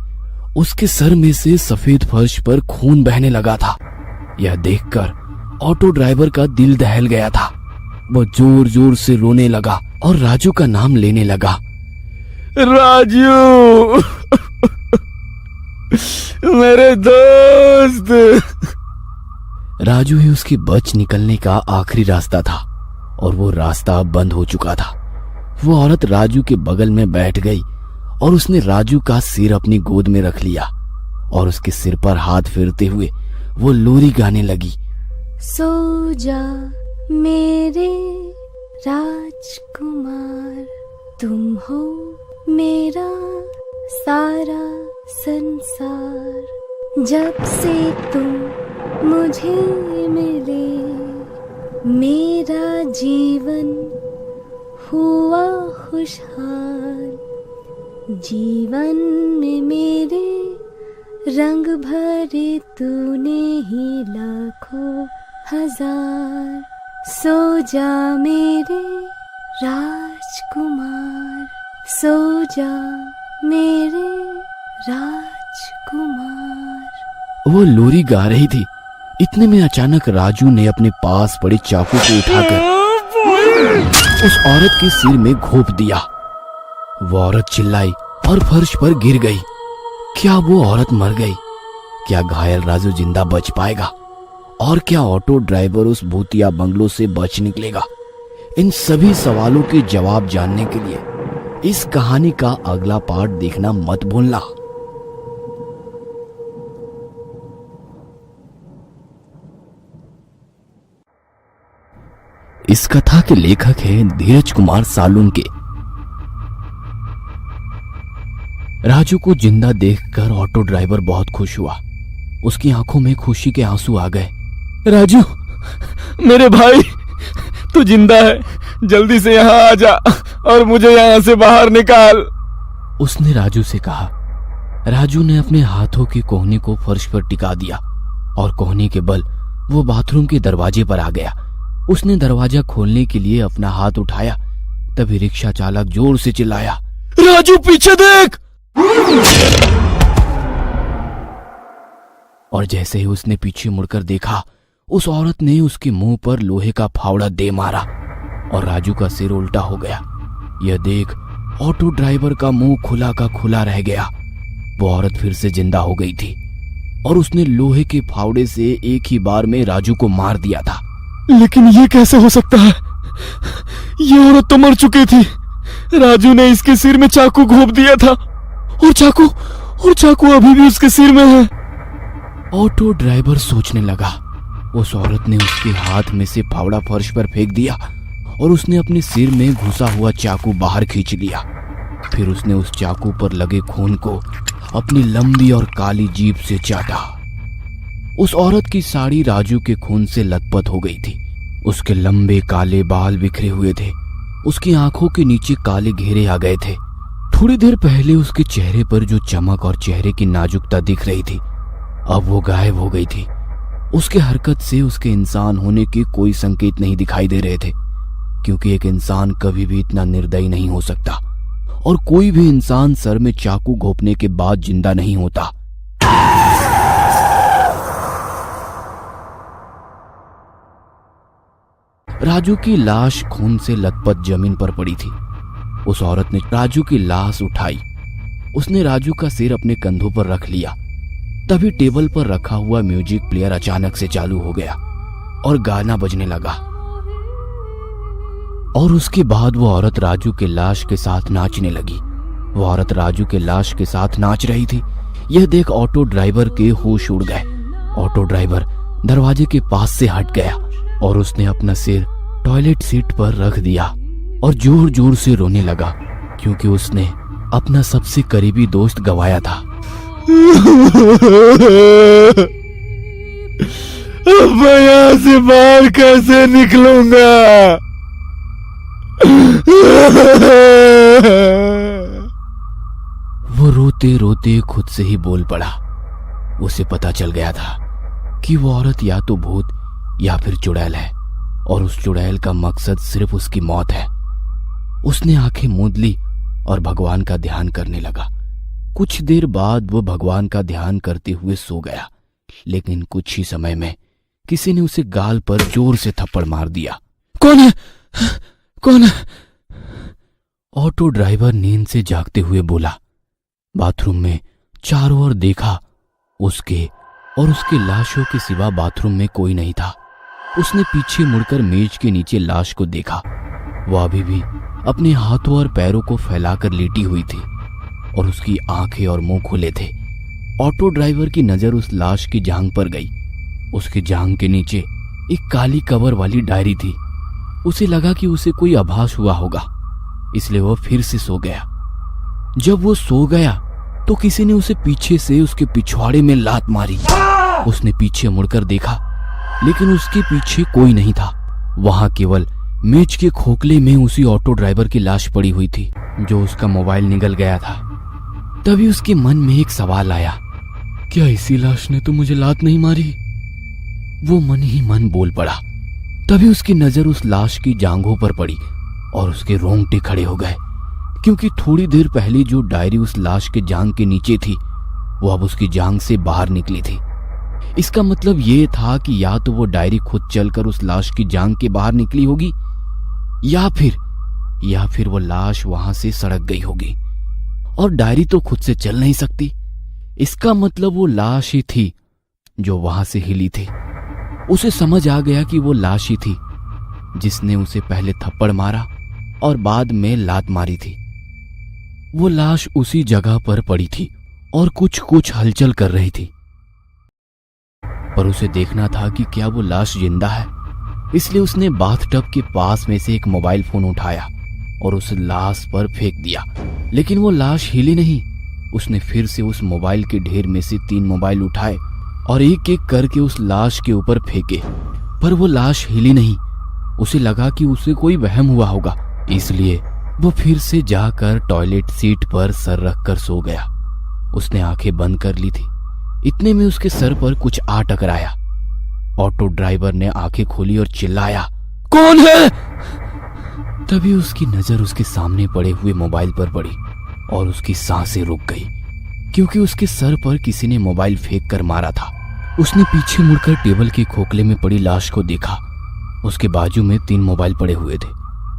उसके सर में से सफेद फर्श पर खून बहने लगा था। यह देखकर ऑटो ड्राइवर का दिल दहल गया था। वह जोर जोर से रोने लगा और राजू का नाम लेने लगा। राजू, मेरे दोस्त। राजू ही उसके बच निकलने का आखिरी रास्ता था और वो रास्ता अब बंद हो चुका था। वो औरत राजू के बगल में बैठ गई और उसने राजू का सिर अपनी गोद में रख लिया और उसके सिर पर हाथ फेरते हुए वो लोरी गाने लगी। सो जा मेरे राजकुमार, तुम हो मेरा सारा संसार। जब से तुम मुझे मिले, मेरा जीवन हुआ खुशहाल। जीवन में मेरे रंग भरे तूने ही लाखों हजार। सो जा मेरे राजकुमार, सो जा मेरे राजकुमार। वो लोरी गा रही थी। इतने में अचानक राजू ने अपने पास पड़े चाकू को उठाकर उस औरत के सिर में घोंप दिया। वो औरत चिल्लाई और फर्श पर गिर गई। क्या वो औरत मर गई? क्या घायल राजू जिंदा बच पाएगा? और क्या ऑटो ड्राइवर उस भूतिया बंगलो से बच निकलेगा? इन सभी सवालों के जवाब जानने के लिए इस कहानी का अगला पार्ट देखना मत भूलना। इस कथा के लेखक हैं धीरज कुमार सालुंके। राजू को जिंदा देखकर ऑटो ड्राइवर बहुत खुश हुआ। उसकी आंखों में खुशी के आंसू आ गए। राजू, मेरे भाई, तू जिंदा है। जल्दी से यहाँ आ जा और मुझे यहाँ से बाहर निकाल। उसने राजू से कहा। राजू ने अपने हाथों की कोहनी को फर्श पर टिका दिया और कोहनी के बल वो बाथरूम के दरवाजे पर आ गया। उसने दरवाजा खोलने के लिए अपना हाथ उठाया, तभी रिक्शा चालक जोर से चिल्लाया, राजू पीछे देख। और जैसे ही उसने पीछे मुड़कर देखा, उस औरत ने उसके मुंह पर लोहे का फावड़ा दे मारा और राजू का सिर उल्टा हो गया। यह देख ऑटो ड्राइवर का मुंह खुला का खुला रह गया। वो औरत फिर से जिंदा हो गई थी और उसने लोहे के फावड़े से एक ही बार में राजू को मार दिया था। लेकिन ये कैसे हो सकता है? ये औरत तो मर चुकी थी। राजू ने इसके सिर में चाकू घोंप दिया था और चाकू अभी भी उसके सिर में है। ऑटो ड्राइवर सोचने लगा। उस औरत ने उसके हाथ में से फावड़ा फर्श पर फेंक दिया और उसने अपने सिर में घुसा हुआ चाकू बाहर खींच लिया। फिर उसने उस चाकू पर लगे खून को अपनी लंबी और काली जीभ से चाटा। उस औरत की साड़ी राजू के खून से लथपथ हो गई थी। उसके लंबे काले बाल बिखरे हुए थे। उसकी आंखों के नीचे काले घेरे आ गए थे। थोड़ी देर पहले उसके चेहरे पर जो चमक और चेहरे की नाजुकता दिख रही थी, अब वो गायब हो गई थी। उसके हरकत से उसके इंसान होने के कोई संकेत नहीं दिखाई दे रहे थे, क्योंकि एक इंसान कभी भी इतना निर्दयी नहीं हो सकता और कोई भी इंसान सर में चाकू घोंपने के बाद जिंदा नहीं होता। राजू की लाश खून से लथपथ जमीन पर पड़ी थी। उस औरत ने राजू की लाश उठाई। उसने राजू का सिर अपने कंधों पर रख लिया। तभी टेबल पर रखा हुआ म्यूजिक प्लेयर अचानक से चालू हो गया और गाना बजने लगा। और उसके बाद वो औरत राजू के लाश के साथ नाचने लगी। वो औरत राजू के लाश के साथ नाच रही थी। यह देख ऑटो ड्राइवर के होश उड़ गए। ऑटो ड्राइवर दरवाजे के पास से हट गया और उसने अपना सिर टॉयलेट सीट पर रख दिया और जोर जोर से रोने लगा, क्योंकि उसने अपना सबसे करीबी दोस्त गंवाया था। अब मैं यहाँ से बाहर कैसे निकलूंगा? वो रोते रोते खुद से ही बोल पड़ा। उसे पता चल गया था कि वो औरत या तो भूत या फिर चुड़ैल है और उस चुड़ैल का मकसद सिर्फ उसकी मौत है। उसने आंखें मूंद ली और भगवान का ध्यान करने लगा। कुछ देर बाद वो भगवान का ध्यान करते हुए सो गया, लेकिन कुछ ही समय में किसी ने उसे गाल पर जोर से थप्पड़ मार दिया। कौन है? कौन है? ऑटो ड्राइवर नींद से जागते हुए बोला। बाथरूम में चारों ओर देखा। उसके और उसके लाशों के सिवा बाथरूम में कोई नहीं था। उसने पीछे मुड़कर मेज के नीचे लाश को देखा। वह अभी भी अपने हाथों और पैरों को फैलाकर लेटी हुई थी और उसकी आंखें और मुंह खुले थे। ऑटो ड्राइवर की नजर उस लाश की जांघ पर गई। उसकी जांघ के नीचे एक काली कवर वाली डायरी थी। उसे लगा कि उसे कोई आभास हुआ होगा, इसलिए वह फिर से सो गया। जब वो सो गया तो किसी ने उसे पीछे से उसके पिछवाड़े में लात मारी। उसने पीछे मुड़कर देखा, लेकिन उसके पीछे कोई नहीं था। वहां केवल मेज के खोखले में उसी ऑटो ड्राइवर की लाश पड़ी हुई थी, जो उसका मोबाइल निगल गया था। तभी उसके मन में एक सवाल आया, क्या इसी लाश ने तो मुझे लात नहीं मारी? वो मन ही मन बोल पड़ा। तभी उसकी नजर उस लाश की जांघों पर पड़ी और उसके रोंगटे खड़े हो गए, क्योंकि थोड़ी देर पहले जो डायरी उस लाश के जांघ के नीचे थी, वो अब उसकी जांघ से बाहर निकली थी। इसका मतलब ये था कि या तो वो डायरी खुद चलकर उस लाश की जांघ के बाहर निकली होगी या फिर वो लाश वहां से सड़क गई होगी। और डायरी तो खुद से चल नहीं सकती। इसका मतलब वो लाश ही थी जो वहां से हिली थी। उसे समझ आ गया कि वो लाश ही थी जिसने उसे पहले थप्पड़ मारा और बाद में लात मारी थी। वो लाश उसी जगह पर पड़ी थी और कुछ हलचल कर रही थी, पर उसे देखना था कि क्या वो लाश जिंदा है। इसलिए उसने बाथटब के पास में से एक मोबाइल फोन उठाया और उस लाश पर फेंक दिया, लेकिन वो लाश हिली नहीं। उसने फिर से उस मोबाइल के ढेर में से 3 मोबाइल उठाए और एक एक करके उस लाश के ऊपर फेंके, पर वो लाश हिली नहीं। उसे लगा कि उसे कोई वहम हुआ होगा, इसलिए वो फिर से जाकर टॉयलेट सीट पर सर रखकर सो गया। उसने आंखें बंद कर ली थी। इतने में उसके सर पर कुछ आ टकराया। ऑटो ड्राइवर ने आंखें खोली और चिल्लाया, कौन है? तभी उसकी नजर उसके सामने पड़े हुए मोबाइल पर पड़ी और उसकी सांसें रुक गई, क्योंकि उसके सर पर किसी ने मोबाइल फेंक कर मारा था। उसने पीछे मुड़कर टेबल के खोखले में पड़ी लाश को देखा। उसके बाजू में 3 मोबाइल पड़े हुए थे।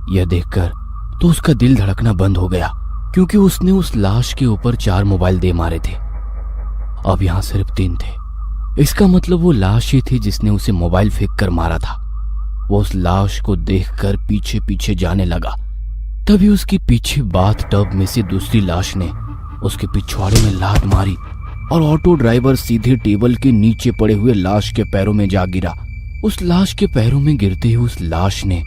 यह देखकर तो उसका दिल धड़कना बंद हो गया, क्योंकि उसने उस लाश के ऊपर 4 मोबाइल दे मारे थे। अब यहां सिर्फ 3 थे। इसका मतलब वो लाश ही थी जिसने उसे मोबाइल फेंक कर मारा था। वो उस लाश को देखकर पीछे पीछे जाने लगा। तभी उसके पीछे बाथ टब में से दूसरी लाश ने उसके पिछवाड़े में लात मारी और ऑटो ड्राइवर सीधे टेबल के नीचे पड़े हुए लाश के पैरों में जा गिरा। उस लाश के पैरों में गिरते ही उस लाश ने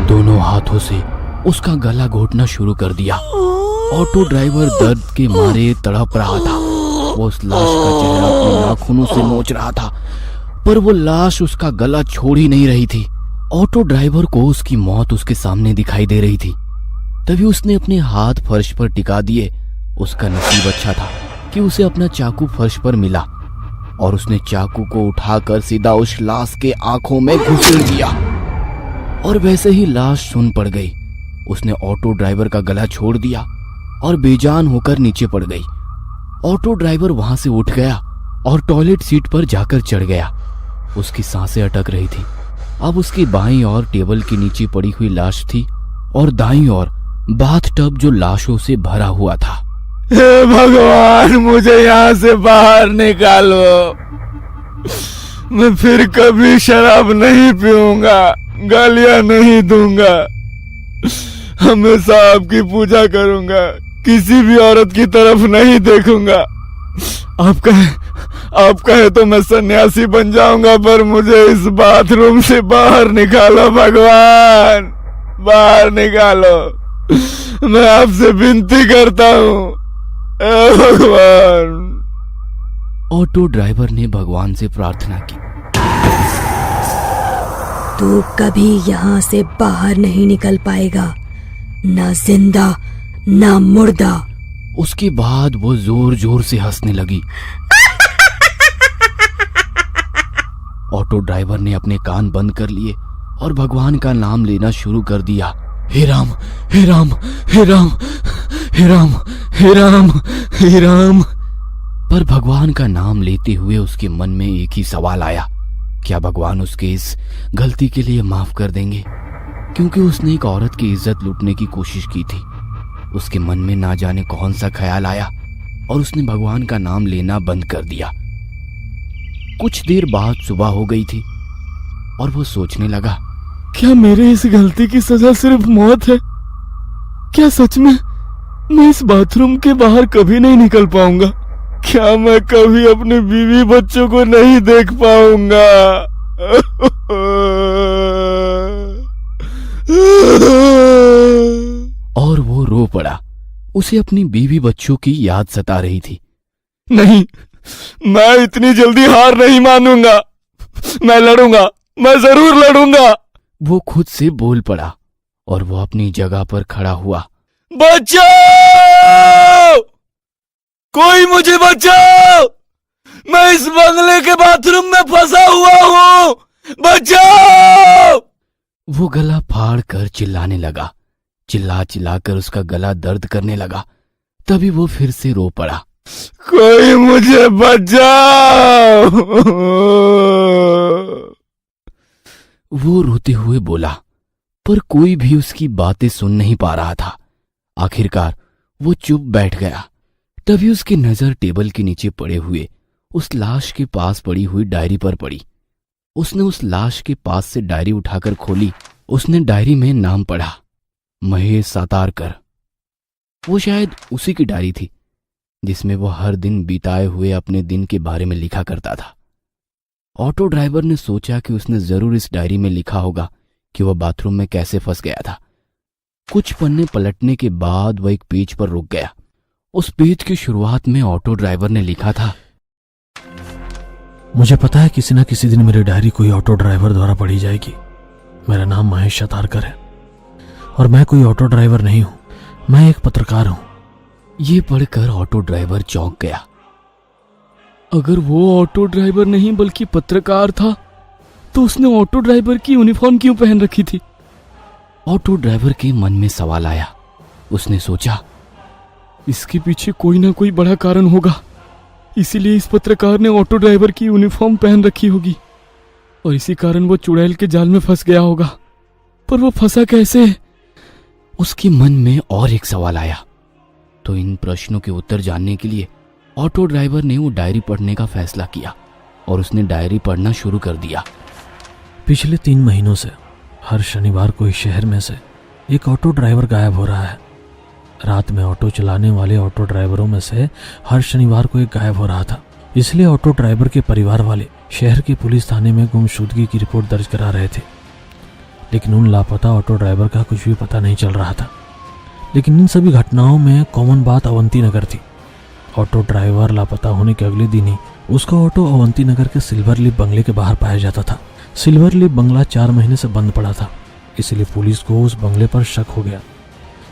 दोनों हाथों से उसका गला घोटना शुरू कर दिया। ऑटो ड्राइवर दर्द के मारे तड़प रहा था। वो उस लाश का चेहरा अपने नाखूनों से नोच रहा था, पर वो लाश उसका गला छोड़ ही नहीं रही थी। ऑटो ड्राइवर को उसकी मौत उसके सामने दिखाई दे रही थी। तभी उसने अपने हाथ फर्श पर टिका दिए। उसका नसीब अच्छा था कि उसे अपना चाकू फर्श पर मिला और उसने चाकू को उठाकर सीधा उस लाश के आंखों में घुसेड़ दिया और वैसे ही लाश सुन पड़ गई। उसने ऑटो ड्राइवर का गला छोड़ दिया और बेजान होकर नीचे पड़ गई। ऑटो ड्राइवर वहां से उठ गया और टॉयलेट सीट पर जाकर चढ़ गया। उसकी सांसें अटक रही थी। अब उसकी बाईं ओर टेबल के नीचे पड़ी हुई लाश थी और दाईं ओर बाथ टब जो लाशों से भरा हुआ था। हे भगवान, मुझे यहाँ से बाहर निकालो। मैं फिर कभी शराब नहीं पीऊंगा, गालियां नहीं दूंगा, हमेशा आपकी पूजा करूंगा, किसी भी औरत की तरफ नहीं देखूंगा। आप कहे तो मैं सन्यासी बन जाऊंगा, पर मुझे इस बाथरूम से बाहर निकालो भगवान, बाहर निकालो। मैं आपसे विनती करता हूँ भगवान। ऑटो ड्राइवर ने भगवान से प्रार्थना की, तू कभी यहाँ से बाहर नहीं निकल पाएगा, ना जिंदा ना मुर्दा। उसके बाद वो जोर जोर से हंसने लगी। ऑटो ड्राइवर ने अपने कान बंद कर लिए और भगवान का नाम लेना शुरू कर दिया। हे राम, हे राम, हे राम, हे राम, हे राम, हे राम। पर भगवान का नाम लेते हुए उसके मन में एक ही सवाल आया, क्या भगवान उसके इस गलती के लिए माफ कर देंगे? क्योंकि उसने एक औरत की इज्जत लूटने की कोशिश की थी। उसके मन में ना जाने कौन सा ख्याल आया और उसने भगवान का नाम लेना बंद कर दिया। कुछ देर बाद सुबह हो गई थी और वो सोचने लगा, क्या मेरे इस गलती की सजा सिर्फ मौत है? क्या सच में मैं इस बाथरूम के बाहर कभी नहीं निकल पाऊंगा? क्या मैं कभी अपने बीवी बच्चों को नहीं देख पाऊंगा? और वो रो पड़ा। उसे अपनी बीवी बच्चों की याद सता रही थी। नहीं, मैं इतनी जल्दी हार नहीं मानूंगा। मैं लड़ूंगा, मैं जरूर लड़ूंगा। वो खुद से बोल पड़ा और वो अपनी जगह पर खड़ा हुआ। बचाओ! कोई मुझे बचाओ! मैं इस बंगले के बाथरूम में फंसा हुआ हूँ, बचाओ! वो गला फाड़ कर चिल्लाने लगा। चिल्ला चिल्लाकर उसका गला दर्द करने लगा। तभी वो फिर से रो पड़ा। कोई मुझे बचाओ! वो रोते हुए बोला, पर कोई भी उसकी बातें सुन नहीं पा रहा था। आखिरकार वो चुप बैठ गया। तभी उसकी नजर टेबल के नीचे पड़े हुए उस लाश के पास पड़ी हुई डायरी पर पड़ी। उसने उस लाश के पास से डायरी उठाकर खोली। उसने डायरी में नाम पढ़ा, महेश सातारकर। वो शायद उसी की डायरी थी जिसमें वो हर दिन बिताए हुए अपने दिन के बारे में लिखा करता था। ऑटो ड्राइवर ने सोचा कि उसने जरूर इस डायरी में लिखा होगा कि वह बाथरूम में कैसे फंस गया था। कुछ पन्ने पलटने के बाद वह एक पेज पर रुक गया। उस पेज की शुरुआत में ऑटो ड्राइवर ने लिखा था, मुझे पता है किसी न किसी दिन मेरी डायरी कोई ऑटो ड्राइवर द्वारा पढ़ी जाएगी। मेरा नाम महेश सातारकर है और मैं कोई ऑटो ड्राइवर नहीं हूं, मैं एक पत्रकार हूं। ये पढ़कर ऑटो ड्राइवर चौंक गया। अगर वो ऑटो ड्राइवर नहीं बल्कि पत्रकार था तो उसने ऑटो ड्राइवर की यूनिफॉर्म क्यों पहन रखी थी? ऑटो ड्राइवर के मन में सवाल आया। उसने सोचा, इसके पीछे कोई ना कोई बड़ा कारण होगा, इसीलिए इस पत्रकार ने ऑटो ड्राइवर की यूनिफॉर्म पहन रखी होगी और इसी कारण वो चुड़ैल के जाल में फंस गया होगा। पर वो फंसा कैसे? उसके मन में और एक सवाल आया। तो इन प्रश्नों के उत्तर जानने के लिए ऑटो ड्राइवर ने वो डायरी पढ़ने का फैसला किया और उसने डायरी पढ़ना शुरू कर दिया। पिछले 3 महीनों से हर शनिवार को इस शहर में से एक ऑटो ड्राइवर गायब हो रहा है। रात में ऑटो चलाने वाले ऑटो ड्राइवरों में से हर शनिवार को एक गायब हो रहा था। इसलिए ऑटो ड्राइवर के परिवार वाले शहर के पुलिस थाने में गुमशुदगी की रिपोर्ट दर्ज करा रहे थे। लेकिन उन लापता ऑटो ड्राइवर का कुछ भी पता नहीं चल रहा था। लेकिन इन सभी घटनाओं में कॉमन बात अवंती नगर थी। ऑटो ड्राइवर लापता होने के अगले दिन ही उसका ऑटो अवंती नगर के सिल्वर लीफ बंगले के बाहर पाया जाता था। सिल्वर लीफ बंगला 4 महीने से बंद पड़ा था, इसलिए पुलिस को उस बंगले पर शक हो गया।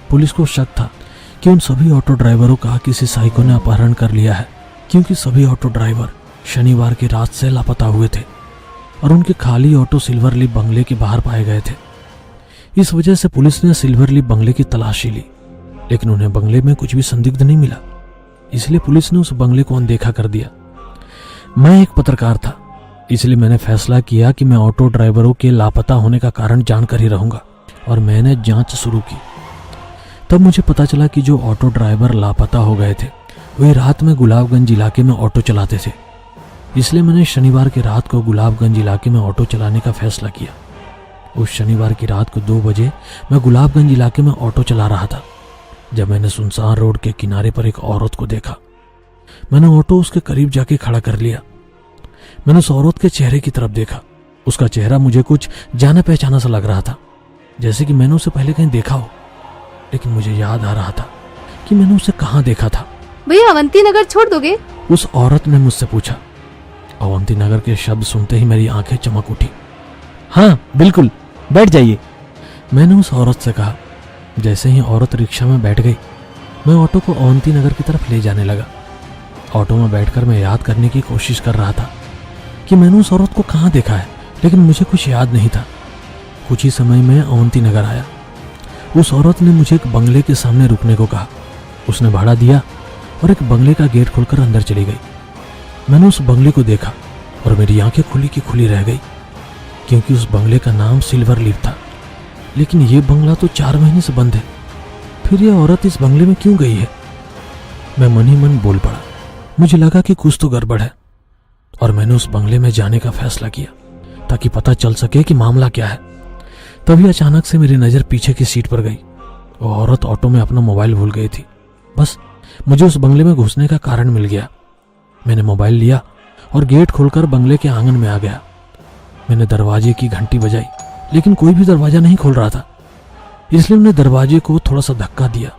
पुलिस को शक था कि उन सभी ऑटो ड्राइवरों का किसी साइको ने अपहरण कर लिया है, क्योंकि सभी ऑटो ड्राइवर शनिवार की रात से लापता हुए थे और उनके खाली ऑटो सिल्वर लीफ बंगले के बाहर पाए गए थे। इस वजह से पुलिस ने सिल्वर लीफ बंगले की तलाशी ली, लेकिन उन्हें बंगले में कुछ भी संदिग्ध नहीं मिला। इसलिए पुलिस ने उस बंगले को अनदेखा कर दिया। मैं एक पत्रकार था, इसलिए मैंने फैसला किया कि मैं ऑटो ड्राइवरों के लापता होने का कारण जानकर ही रहूंगा और मैंने जांच शुरू की। तब मुझे पता चला कि जो ऑटो ड्राइवर लापता हो गए थे वे रात में गुलाबगंज इलाके में ऑटो चलाते थे। इसलिए मैंने शनिवार की रात को गुलाबगंज इलाके में ऑटो चलाने का फैसला किया। उस शनिवार की रात को 2 बजे मैं गुलाबगंज इलाके में ऑटो चला रहा था जब मैंने सुनसान रोड के किनारे पर एक औरत को देखा। मैंने ऑटो उसके करीब जाके खड़ा कर लिया। मैंने उस औरत के चेहरे की तरफ देखा। उसका चेहरा मुझे कुछ जाना पहचाना सा लग रहा था, जैसे कि मैंने उसे पहले कहीं देखा हो। लेकिन मुझे याद आ रहा था कि मैंने उसे कहाँ देखा था। भैया अवंती नगर छोड़ दोगे? उस औरत ने मुझसे पूछा। अवंती नगर के शब्द सुनते ही मेरी आंखें चमक उठी। हाँ बिल्कुल, बैठ जाइए, मैंने उस औरत से कहा। जैसे ही औरत रिक्शा में बैठ गई, मैं ऑटो को अवंती नगर की तरफ ले जाने लगा। ऑटो में बैठकर मैं याद करने की कोशिश कर रहा था कि मैंने उस औरत को कहाँ देखा है, लेकिन मुझे कुछ याद नहीं था। कुछ ही समय में अवंती नगर आया। उस औरत ने मुझे एक बंगले के सामने रुकने को कहा। उसने भाड़ा दिया और एक बंगले का गेट खोलकर अंदर चली गई। मैंने उस बंगले को देखा और मेरी आंखें खुली की खुली रह गई, क्योंकि उस बंगले का नाम सिल्वर लीफ था। लेकिन ये बंगला तो 4 महीने से बंद है। फिर यह औरत इस बंगले में क्यों गई है? मैं मन ही मन बोल पड़ा। मुझे लगा कि कुछ तो गड़बड़ है और मैंने उस बंगले में जाने का फैसला किया ताकि पता चल सके कि मामला क्या है। तभी अचानक से मेरी नजर पीछे की सीट पर गई। वो औरत ऑटो में अपना मोबाइल भूल गई थी। बस मुझे उस बंगले में घुसने का कारण मिल गया। मैंने मोबाइल लिया और गेट खोलकर बंगले के आंगन में आ गया। मैंने दरवाजे की घंटी बजाई, लेकिन कोई भी दरवाजा नहीं खोल रहा था। इसलिए मैंने दरवाजे को थोड़ा सा धक्का दिया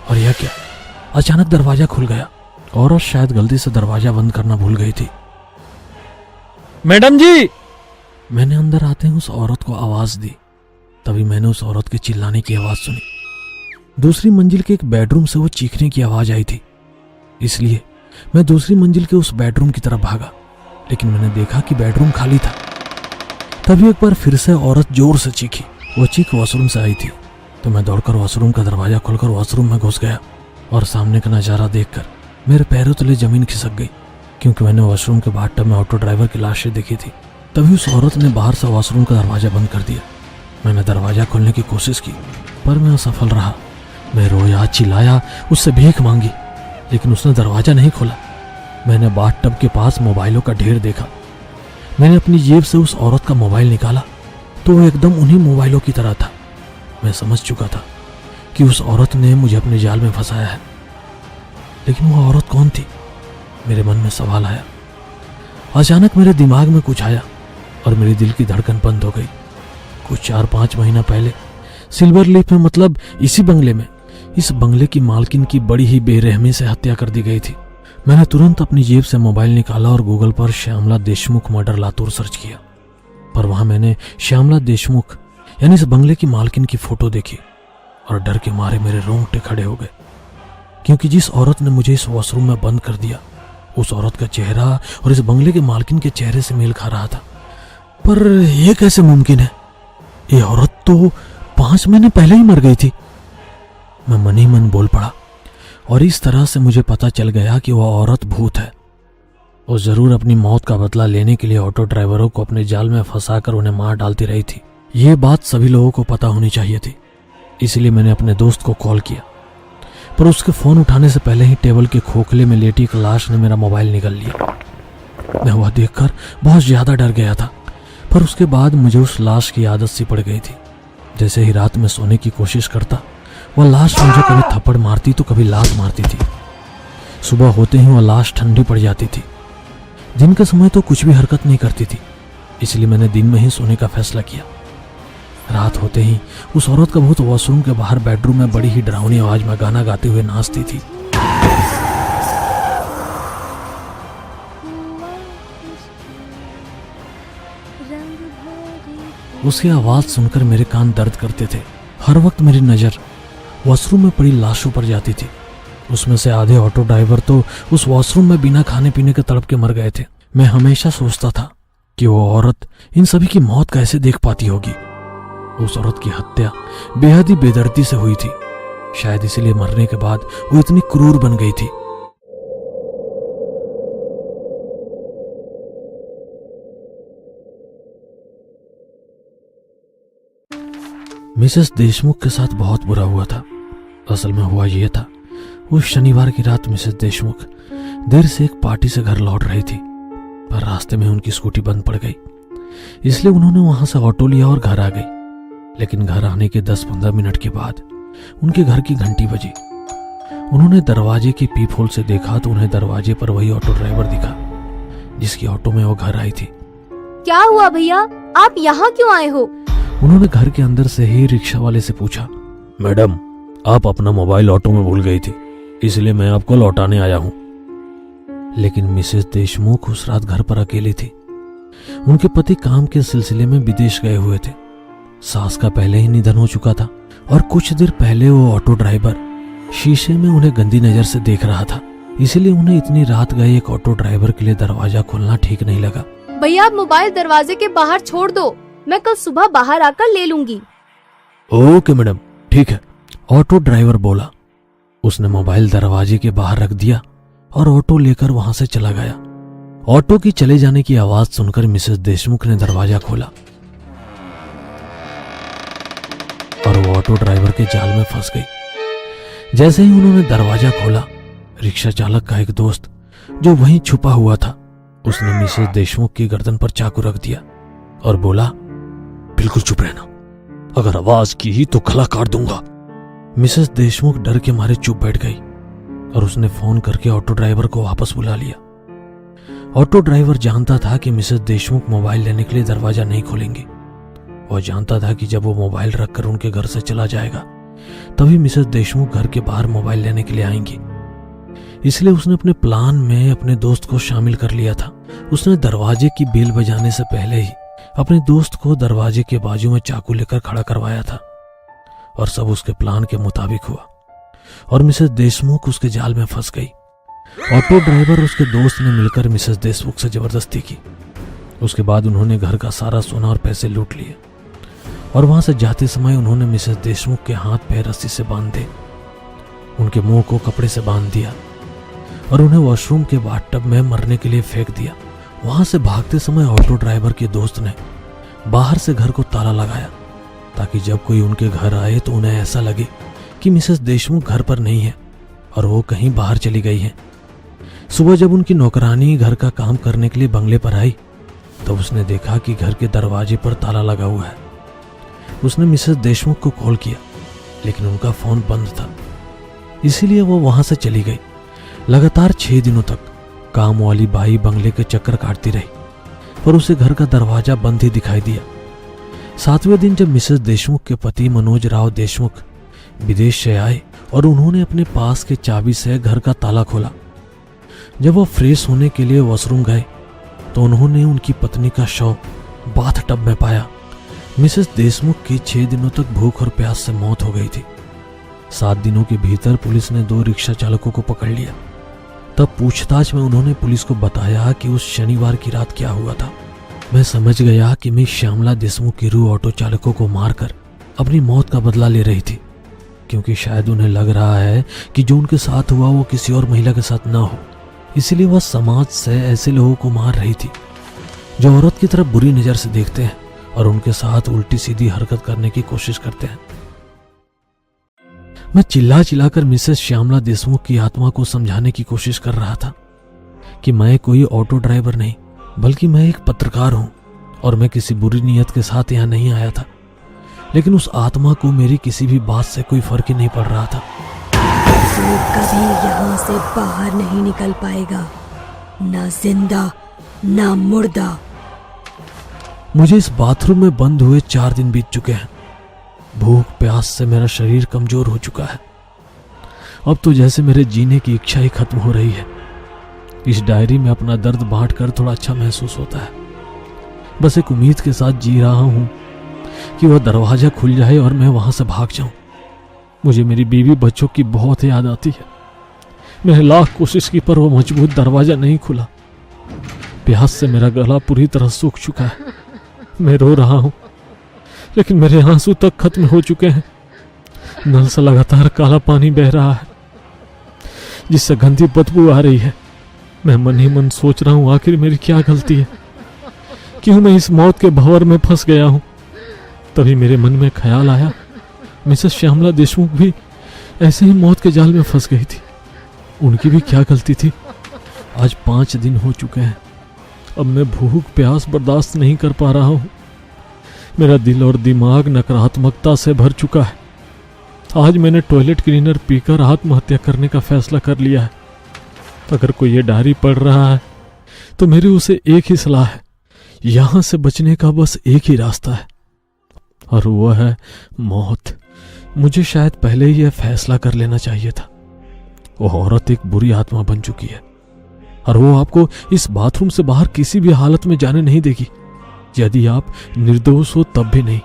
और यह क्या, अचानक दरवाजा खुल गया। औरत शायद गलती से दरवाजा बंद करना भूल गई थी। मैडम जी, मैंने अंदर आते ही उस औरत को आवाज दी। तभी मैंने उस औरत के चिल्लाने की आवाज सुनी। दूसरी मंजिल के एक बेडरूम से वो चीखने की आवाज आई थी। इसलिए मैं दूसरी मंजिल के उस बेडरूम की तरफ भागा, लेकिन मैंने देखा कि बेडरूम खाली था। तभी एक बार फिर से औरत जोर से चीखी। वो चीख वॉशरूम से आई थी, तो मैं दौड़कर वॉशरूम का दरवाजा खोलकर वॉशरूम में घुस गया और सामने का नजारा देखकर मेरे पैरों तले जमीन खिसक गई, क्योंकि मैंने वॉशरूम के बाथटब में ऑटो ड्राइवर की लाशें देखी थी। तभी उस औरत ने बाहर से वॉशरूम का दरवाजा बंद कर दिया। मैंने दरवाजा खोलने की कोशिश की, पर मैं असफल रहा। मैं रोया, चिल्लाया, उससे भीख मांगी, लेकिन उसने दरवाजा नहीं खोला। मैंने बाथटब के पास मोबाइलों का ढेर देखा। मैंने अपनी जेब से उस औरत का मोबाइल निकाला तो वो एकदम उन्हीं मोबाइलों की तरह था। मैं समझ चुका था कि उस औरत ने मुझे अपने जाल में फंसाया है। लेकिन वो औरत कौन थी? मेरे मन में सवाल आया। अचानक मेरे दिमाग में कुछ आया और मेरे दिल की धड़कन बंद हो गई। कुछ 4-5 महीना पहले सिल्वर लीफ में, मतलब इसी बंगले में, इस बंगले की मालकिन की बड़ी ही बेरहमी से हत्या कर दी गई थी। मैंने तुरंत अपनी जेब से मोबाइल निकाला और गूगल पर श्यामला देशमुख मर्डर लातूर सर्च किया, पर वहां मैंने श्यामला देशमुख यानी इस बंगले की मालकिन की फोटो देखी और डर के मारे मेरे रोंगटे खड़े हो गए, क्योंकि जिस औरत ने मुझे इस वॉशरूम में बंद कर दिया उस औरत का चेहरा और इस बंगले के मालकिन के चेहरे से मेल खा रहा था। पर यह कैसे मुमकिन है? ये औरत तो 5 महीने पहले ही मर गई थी। मैं मन ही मन बोल पड़ा और इस तरह से मुझे पता चल गया कि वह औरत भूत है। वो जरूर अपनी मौत का बदला लेने के लिए ऑटो ड्राइवरों को अपने जाल में फंसाकर उन्हें मार डालती रही थी। यह बात सभी लोगों को पता होनी चाहिए थी। इसलिए मैंने अपने दोस्त को कॉल किया, पर उसके फोन उठाने से पहले ही टेबल के खोखले में लेटी एक लाश ने मेरा मोबाइल निगल लिया। मैं वह देखकर बहुत ज्यादा डर गया था, पर उसके बाद मुझे उस लाश की आदत सी पड़ गई थी। जैसे ही रात में सोने की कोशिश करता, वह लाश मुझे कभी थप्पड़ मारती तो कभी लात मारती थी। सुबह होते ही वह लाश ठंडी पड़ जाती थी। दिन के समय तो कुछ भी हरकत नहीं करती थी, इसलिए मैंने दिन में ही सोने का फैसला किया। रात होते ही उस औरत का भूत वॉशरूम के बाहर बेडरूम में बड़ी ही डरावनी आवाज में गाना गाते हुए नाचती थी। उसकी आवाज सुनकर मेरे कान दर्द करते थे। हर वक्त मेरी नजर वॉशरूम में पड़ी लाशों पर जाती थी। उसमें से आधे ऑटो ड्राइवर तो उस वॉशरूम में बिना खाने पीने के तड़प के मर गए थे। मैं हमेशा सोचता था कि वो औरत इन सभी की मौत कैसे देख पाती होगी। उस औरत की हत्या बेहद ही बेदर्दी से हुई थी। शायद इसलिए मरने के बाद वो इतनी क्रूर बन गई थी। मिसेस देशमुख के साथ बहुत बुरा हुआ था। असल में हुआ यह था, उस शनिवार की रात मिसेस देशमुख देर से एक पार्टी से घर लौट रही थी, पर रास्ते में उनकी स्कूटी बंद पड़ गई। इसलिए उन्होंने वहां से ऑटो लिया और घर आ गई। लेकिन घर आने के 10-15 मिनट के बाद उनके घर की घंटी बजी। उन्होंने दरवाजे के पीप होल से देखा तो उन्हें दरवाजे पर वही ऑटो ड्राइवर दिखा जिसकी ऑटो में वो घर आई थी। क्या हुआ भैया, आप यहाँ क्यों आए हो? उन्होंने घर के अंदर से ही रिक्शा वाले से पूछा। मैडम, आप अपना मोबाइल ऑटो में भूल गई थी, इसलिए मैं आपको लौटाने आया हूं। लेकिन मिसेस देशमुख उस रात घर पर अकेली थी। उनके पति काम के सिलसिले में विदेश गए हुए थे। सास का पहले ही निधन हो चुका था और कुछ देर पहले वो ऑटो ड्राइवर शीशे में उन्हें गंदी नजर से देख रहा था। इसलिए उन्हें इतनी रात गए एक ऑटो ड्राइवर के लिए दरवाजा खोलना ठीक नहीं लगा। भैया, आप मोबाइल दरवाजे के बाहर छोड़ दो, मैं कल सुबह बाहर आकर ले लूंगी। ओके मैडम, ठीक है, ऑटो ड्राइवर बोला। उसने मोबाइल दरवाजे के बाहर रख दिया और ऑटो लेकर वहां से चला गया। ऑटो की चले जाने की आवाज सुनकर मिसेस देशमुख ने दरवाजा खोला और वो ऑटो ड्राइवर के जाल में फंस गई। जैसे ही उन्होंने दरवाजा खोला, रिक्शा चालक का एक दोस्त जो वहीं छुपा हुआ था, उसने मिसेस देशमुख की गर्दन पर चाकू रख दिया और बोला, बिल्कुल चुप रहना, अगर आवाज की ही तो गला काट दूंगा। मिसेस देशमुख डर के मारे चुप बैठ गई और उसने फोन करके ऑटो ड्राइवर को वापस बुला लिया। ऑटो ड्राइवर जानता था कि मिसेस देशमुख मोबाइल लेने के लिए दरवाजा नहीं खोलेंगी। वह जानता था कि जब वो मोबाइल रखकर उनके घर से चला जाएगा तभी मिसेस देशमुख घर के बाहर मोबाइल लेने के लिए आएंगी। इसलिए उसने अपने प्लान में अपने दोस्त को शामिल कर लिया था। उसने दरवाजे की बेल बजाने से पहले ही अपने दोस्त को दरवाजे के बाजू में चाकू लेकर खड़ा करवाया था और सब उसके प्लान के मुताबिक हुआ और मिसेस देशमुख उसके जाल में फंस गई। ऑटो ड्राइवर उसके दोस्त ने मिलकर मिसेस देशमुख से जबरदस्ती की। उसके बाद उन्होंने घर का सारा सोना और पैसे लूट लिए और वहां से जाते समय उन्होंने मिसेस देशमुख के हाथ पैर रस्सी से बांध दिए, उनके मुंह को कपड़े से बांध दिया और उन्हें वॉशरूम के बाथटब में मरने के लिए फेंक दिया। वहां से भागते समय ऑटो ड्राइवर के दोस्त ने बाहर से घर को ताला लगाया ताकि जब कोई उनके घर आए तो उन्हें ऐसा लगे कि मिसेस देशमुख घर पर नहीं है और वो कहीं बाहर चली गई है। सुबह जब उनकी नौकरानी घर का काम करने के लिए बंगले पर आई तो उसने देखा कि घर के दरवाजे पर ताला लगा हुआ है। उसने मिसेस देशमुख को कॉल किया लेकिन उनका फोन बंद था, इसीलिए वो वहां से चली गई। लगातार 6 दिनों तक काम वाली बाई बंगले के चक्कर काटती रही पर उसे घर का दरवाजा बंद ही दिखाई दिया। 7वें दिन जब मिसेस देशमुख के पति मनोज राव देशमुख विदेश से आए और उन्होंने अपने पास के चाबी से घर का ताला खोला, जब वो फ्रेश होने के लिए वॉशरूम गए तो उन्होंने उनकी पत्नी का शव बाथ टब में पाया। मिसेस देशमुख की 6 दिनों तक भूख और प्यास से मौत हो गई थी। 7 दिनों के भीतर पुलिस ने 2 रिक्शा चालकों को पकड़ लिया। तब पूछताछ में उन्होंने पुलिस को बताया कि उस शनिवार की रात क्या हुआ था। मैं समझ गया कि मिस श्यामला देशमुख की रूह ऑटो चालकों को मारकर अपनी मौत का बदला ले रही थी, क्योंकि शायद उन्हें लग रहा है कि जो उनके साथ हुआ वो किसी और महिला के साथ ना हो, इसलिए वह समाज से ऐसे लोगों को मार रही थी जो औरत की तरफ बुरी नजर से देखते हैं और उनके साथ उल्टी सीधी हरकत करने की कोशिश करते हैं। मैं चिल्ला चिल्लाकर मिसेस श्यामला देशमुख की आत्मा को समझाने की कोशिश कर रहा था कि मैं कोई ऑटो ड्राइवर नहीं बल्कि मैं एक पत्रकार हूं और मैं किसी बुरी नीयत के साथ यहां नहीं आया था। लेकिन उस आत्मा को मेरी किसी भी बात से कोई फर्क ही नहीं पड़ रहा था। वो कभी यहाँ से बाहर नहीं निकल पाएगा, ना जिंदा ना मुर्दा। मुझे इस बाथरूम में बंद हुए 4 दिन बीत चुके हैं। भूख प्यास से मेरा शरीर कमजोर हो चुका है। अब तो जैसे मेरे जीने की इच्छा ही खत्म हो रही है। इस डायरी में अपना दर्द बांटकर थोड़ा अच्छा महसूस होता है। बस एक उम्मीद के साथ जी रहा हूं कि वह दरवाजा खुल जाए और मैं वहां से भाग जाऊं। मुझे मेरी बीवी बच्चों की बहुत याद आती है। मैंने लाख कोशिश की पर वो मजबूत दरवाजा नहीं खुला। प्यास से मेरा गला पूरी तरह सूख चुका है। मैं रो रहा हूं लेकिन मेरे आंसू तक खत्म हो चुके हैं। नल से लगातार काला पानी बह रहा है जिससे गंदी बदबू आ रही है। मैं मन ही मन सोच रहा हूं आखिर मेरी क्या गलती है, क्यों मैं इस मौत के भंवर में फंस गया हूं। तभी मेरे मन में ख्याल आया मिसेस श्यामला देशमुख भी ऐसे ही मौत के जाल में फंस गई थी। उनकी भी क्या गलती थी। आज 5 दिन हो चुके हैं। अब मैं भूख प्यास बर्दाश्त नहीं कर पा रहा हूं। मेरा दिल और दिमाग नकारात्मकता से भर चुका है। आज मैंने टॉयलेट क्लीनर पीकर आत्महत्या करने का फैसला कर लिया है। अगर कोई ये डायरी पढ़ रहा है तो मेरी उसे एक ही सलाह है, यहां से बचने का बस एक ही रास्ता है और वो है मौत। मुझे शायद पहले ही यह फैसला कर लेना चाहिए था। वो औरत एक बुरी आत्मा बन चुकी है और वो आपको इस बाथरूम से बाहर किसी भी हालत में जाने नहीं देगी, यदि आप निर्दोष हो तब भी नहीं।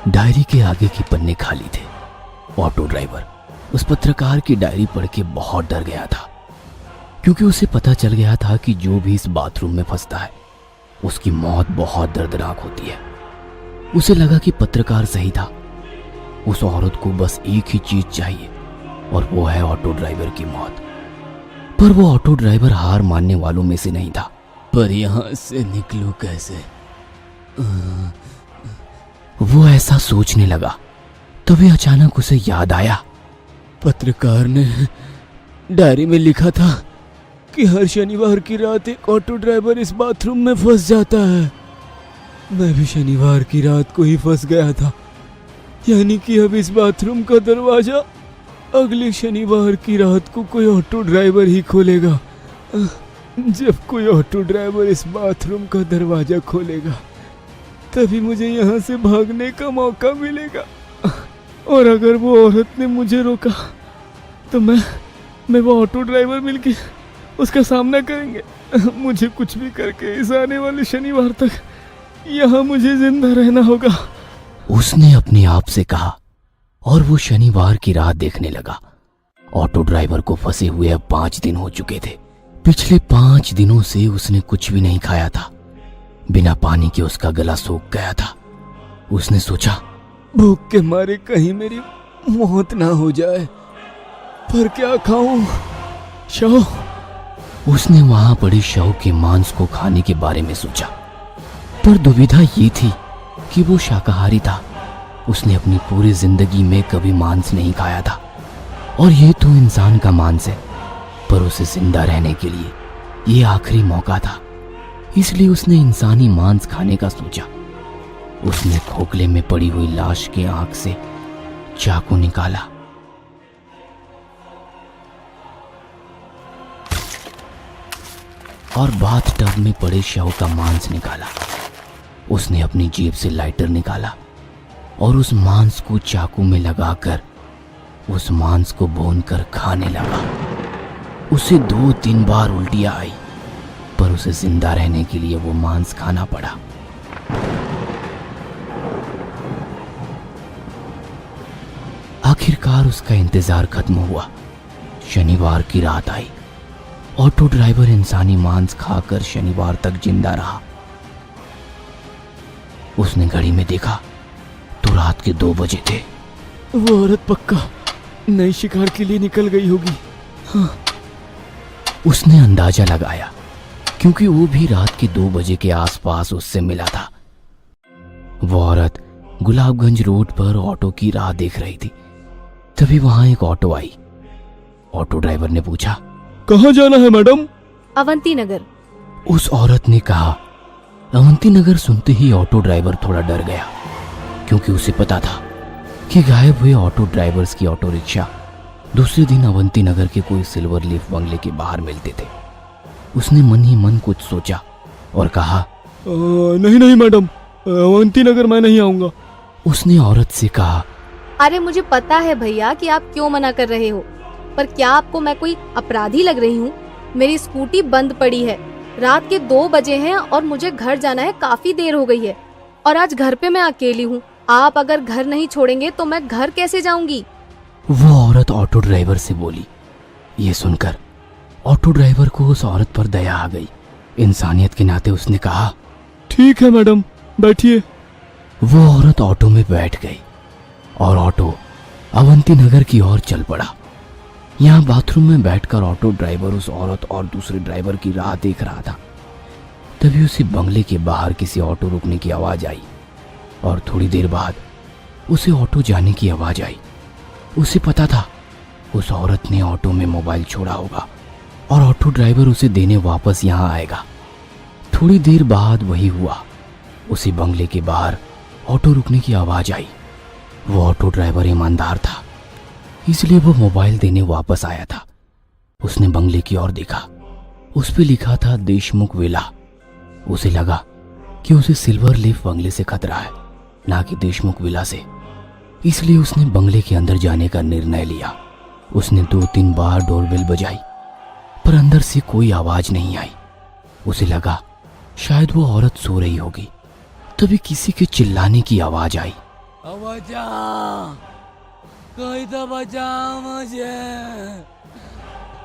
डायरी के आगे के पन्ने खाली थे। ऑटो ड्राइवर उस पत्रकार की डायरी पढ़ के बहुत डर गया था, क्योंकि उसे पता चल गया था कि जो भी इस बाथरूम में फंसता है उसकी मौत बहुत दर्दनाक होती है। उसे लगा कि पत्रकार सही था। उस औरत को बस एक ही चीज चाहिए और वो है ऑटो ड्राइवर की मौत। पर वो ऑटो ड्राइवर हार मानने वालों में से नहीं था। पर यहां से निकलूं कैसे? वो ऐसा सोचने लगा, तभी अचानक उसे याद आया। पत्रकार ने डायरी में लिखा था कि हर शनिवार की रात एक ऑटो ड्राइवर इस बाथरूम में फंस जाता है। मैं भी शनिवार की रात को ही फंस गया था, यानी कि अब इस बाथरूम का दरवाजा अगले शनिवार की रात को कोई ऑटो ड्राइवर ही खोलेगा। जब कोई ऑटो ड्राइवर इस बाथरूम का दरवाजा खोलेगा तभी मुझे यहाँ से भागने का मौका मिलेगा। और अगर वो औरत ने मुझे रोका तो मैं वो ऑटो ड्राइवर मिलके उसका सामना करेंगे। मुझे कुछ भी करके इस आने वाले शनिवार तक यहाँ मुझे जिंदा रहना होगा, उसने अपने आप से कहा और वो शनिवार की रात देखने लगा। ऑटो ड्राइवर को फंसे हुए अब 5 दिन हो चुके थे। पिछले 5 दिनों से उसने कुछ भी नहीं खाया था। बिना पानी के उसका गला सूख गया था। उसने सोचा, भूख के मारे कहीं मेरी मौत ना हो जाए, पर क्या खाऊं? शव। उसने वहां पड़े शव के मांस को खाने के बारे में सोचा, पर दुविधा ये थी कि वो शाकाहारी था। उसने अपनी पूरी जिंदगी में कभी मांस नहीं खाया था और ये तो इंसान का मांस है, पर उसे जिंदा रहने के लिए ये आखिरी मौका था। इसलिए उसने इंसानी मांस खाने का सोचा। उसने खोखले में पड़ी हुई लाश के आंख से चाकू निकाला और बाथटब में पड़े शव का मांस निकाला। उसने अपनी जेब से लाइटर निकाला और उस मांस को चाकू में लगाकर उस मांस को भूनकर खाने लगा। उसे 2-3 बार उल्टियां आई, पर उसे जिंदा रहने के लिए वो मांस खाना पड़ा। आखिरकार उसका इंतजार खत्म हुआ। शनिवार की रात आई। ऑटो ड्राइवर इंसानी मांस खाकर शनिवार तक जिंदा रहा। उसने घड़ी में देखा तो रात के 2 बजे थे। वो औरत पक्का नई शिकार के लिए निकल गई होगी। हाँ। उसने अंदाजा लगाया क्योंकि वो भी रात के 2 बजे के आसपास उससे मिला था। वो औरत गुलाबगंज रोड पर ऑटो की राह देख रही थी। तभी वहां एक ऑटो आई। ऑटो ड्राइवर ने पूछा, कहाँ जाना है मैडम? अवंती नगर। उस औरत ने कहा। अवंती नगर सुनते ही ऑटो ड्राइवर थोड़ा डर गया क्योंकि उसे पता था कि गायब हुए ऑटो ड्राइवर्स की ऑटो रिक्शा दूसरे दिन अवंती नगर के कोई सिल्वर लीफ बंगले के बाहर मिलते थे। उसने मन ही मन कुछ सोचा और कहा, नहीं नहीं मैडम, अवंती नगर मैं नहीं आऊंगा। उसने औरत से कहा, अरे मुझे पता है भैया कि आप क्यों मना कर रहे हो, पर क्या आपको मैं कोई अपराधी लग रही हूँ? मेरी स्कूटी बंद पड़ी है, रात के 2 बजे हैं और मुझे घर जाना है, काफी देर हो गई है और आज घर पे मैं अकेली हूँ। आप अगर घर नहीं छोड़ेंगे तो मैं घर कैसे जाऊंगी? वो औरत ऑटो ड्राइवर से बोली। ये सुनकर ऑटो ड्राइवर को उस औरत पर दया आ गई। इंसानियत के नाते उसने कहा, ठीक है मैडम, बैठिए। वो औरत ऑटो में बैठ गई और ऑटो अवंती नगर की ओर चल पड़ा। यहाँ बाथरूम में बैठकर ऑटो ड्राइवर उस औरत और दूसरे ड्राइवर की राह देख रहा था। तभी उसे बंगले के बाहर किसी ऑटो रुकने की आवाज आई और थोड़ी देर बाद उसे ऑटो जाने की आवाज आई। उसे पता था उस औरत ने ऑटो में मोबाइल छोड़ा होगा और ऑटो ड्राइवर उसे देने वापस यहाँ आएगा। थोड़ी देर बाद वही हुआ। उसी बंगले के बाहर ऑटो रुकने की आवाज आई। वो ऑटो ड्राइवर ईमानदार था, इसलिए वो मोबाइल देने वापस आया था। उसने बंगले की ओर देखा। उस पे लिखा था देशमुख विला। उसे लगा कि उसे सिल्वर लीफ बंगले से खतरा है, ना कि देशमुख विला से। इसलिए उसने बंगले के अंदर जाने का निर्णय लिया। उसने 2-3 बार डोरबेल बजाई पर अंदर से कोई आवाज नहीं आई। उसे लगा शायद वो औरत सो रही होगी। तभी किसी के चिल्लाने की आवाज आई, कोई तो बचाओ मुझे,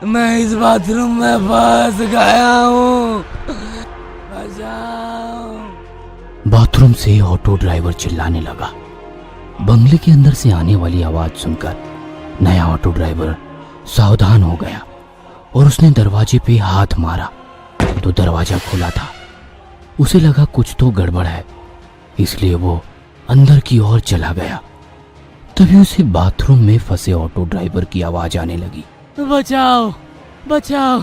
मैं इस बाथरूम में फंस गया हूँ, बचाओ। बाथरूम से ऑटो ड्राइवर चिल्लाने लगा। बंगले के अंदर से आने वाली आवाज सुनकर नया ऑटो ड्राइवर सावधान हो गया और उसने दरवाजे पे हाथ मारा तो दरवाजा खुला था। उसे लगा कुछ तो गड़बड़ है, इसलिए वो अंदर की ओर चला गया। तभी उसे बाथरूम में फंसे ऑटो ड्राइवर की आवाज आने लगी, बचाओ बचाओ,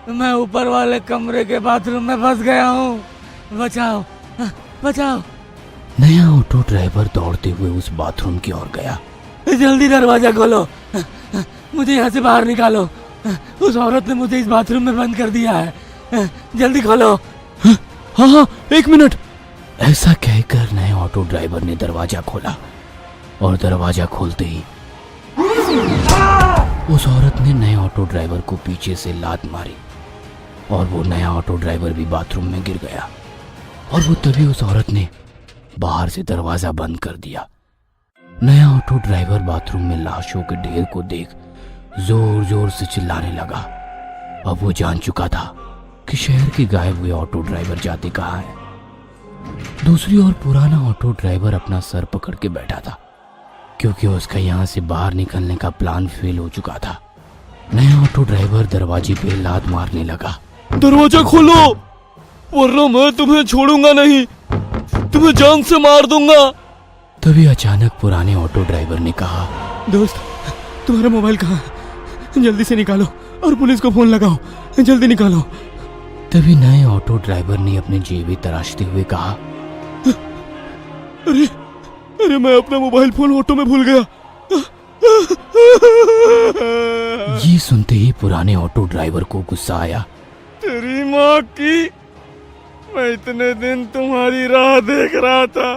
मैं ऊपर वाले कमरे के बाथरूम में फंस गया हूँ, बचाओ बचाओ। नया ऑटो ड्राइवर दौड़ते हुए उस बाथरूम की ओर गया। जल्दी दरवाजा खोलो, मुझे यहाँ से बाहर निकालो, उस औरत ने मुझे इस बाथरूम में बंद कर दिया है, जल्दी खोलो। हाँ हाँ 1 मिनट। ऐसा कहकर नए ऑटो ड्राइवर ने दरवाजा खोला और दरवाजा खोलते ही उस औरत ने नए ऑटो ड्राइवर को पीछे से लात मारी और वो नया ऑटो ड्राइवर भी बाथरूम में गिर गया। और वो तभी उस औरत ने बाहर से दरवाजा बंद कर दिया। नया ऑटो ड्राइवर बाथरूम में लाशों के ढेर को देख जोर जोर से चिल्लाने लगा। अब वो जान चुका था कि शहर के गायब हुए ऑटो ड्राइवर जाते कहाँ हैं। दूसरी ओर पुराना ऑटो ड्राइवर अपना सर पकड़ के बैठा था क्योंकि उसका यहाँ से बाहर निकलने का प्लान फेल हो चुका था। नया ऑटो ड्राइवर दरवाजे पे लात मारने लगा, दरवाजा खोलो वरना मैं तुम्हें छोड़ूंगा नहीं, तुम्हें जान से मार दूंगा। तभी अचानक पुराने ऑटो ड्राइवर ने कहा, दोस्त तुम्हारा मोबाइल कहाँ है, जल्दी से निकालो और पुलिस को फोन लगाओ, जल्दी निकालो। तभी नए ऑटो ड्राइवर ने अपने जेबें तराशते हुए कहा, अरे अरे मैं अपना मोबाइल फोन ऑटो में भूल गया। ये सुनते ही पुराने ऑटो ड्राइवर को गुस्सा आया। तेरी माँ की, मैं इतने दिन तुम्हारी राह देख रहा था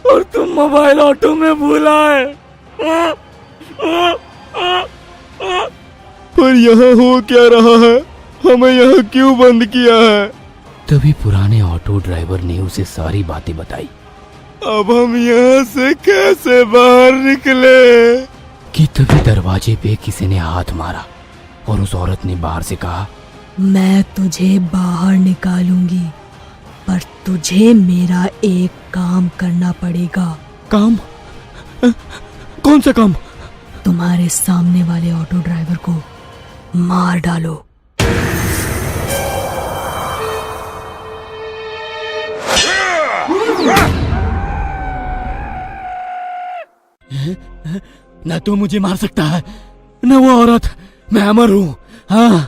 और तुम मोबाइल ऑटो में भूला है। पर यहाँ हो क्या रहा है, हमें यहाँ क्यों बंद किया है? तभी पुराने ऑटो ड्राइवर ने उसे सारी बातें बताई। अब हम यहाँ से कैसे बाहर निकले? कि तभी दरवाजे पे किसी ने हाथ मारा और उस औरत ने बाहर से कहा, मैं तुझे बाहर निकालूंगी, पर तुझे मेरा एक काम करना पड़ेगा। काम? कौन सा काम? तुम्हारे सामने वाले ऑटो ड्राइवर को मार डालो। न तो मुझे मार सकता है, न वो औरत। मैं अमर हूँ। हाँ।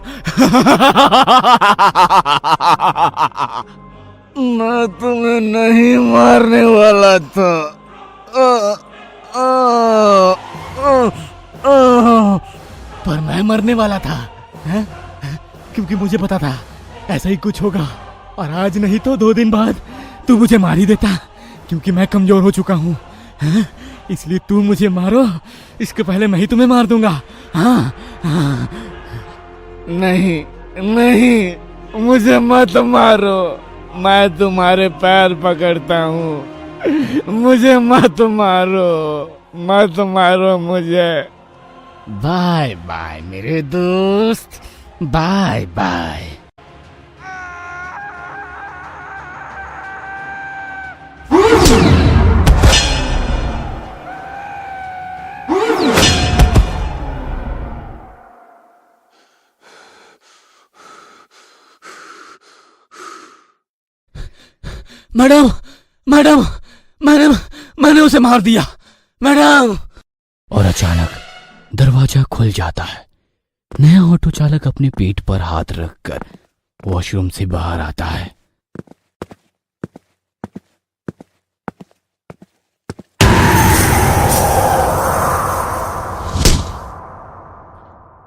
मैं तुम्हें नहीं मारने वाला था। पर मैं मरने वाला था, हैं? क्योंकि मुझे पता था ऐसा ही कुछ होगा, और आज नहीं तो 2 दिन बाद तू मुझे मार ही देता, क्योंकि मैं कमजोर हो चुका हूँ, हैं? इसलिए तू मुझे मारो, इसके पहले मैं ही तुम्हें मार दूंगा। हाँ, हाँ। नहीं नहीं, मुझे मत मारो, मैं तुम्हारे पैर पकड़ता हूँ। मुझे मत मारो, मत मारो मुझे। बाय बाय मेरे दोस्त, बाय बाय। मैडम, मैडम, मैंने उसे मार दिया, मैडम। और अचानक दरवाजा खुल जाता है। नया ऑटो चालक अपने पेट पर हाथ रखकर वॉशरूम से बाहर आता है।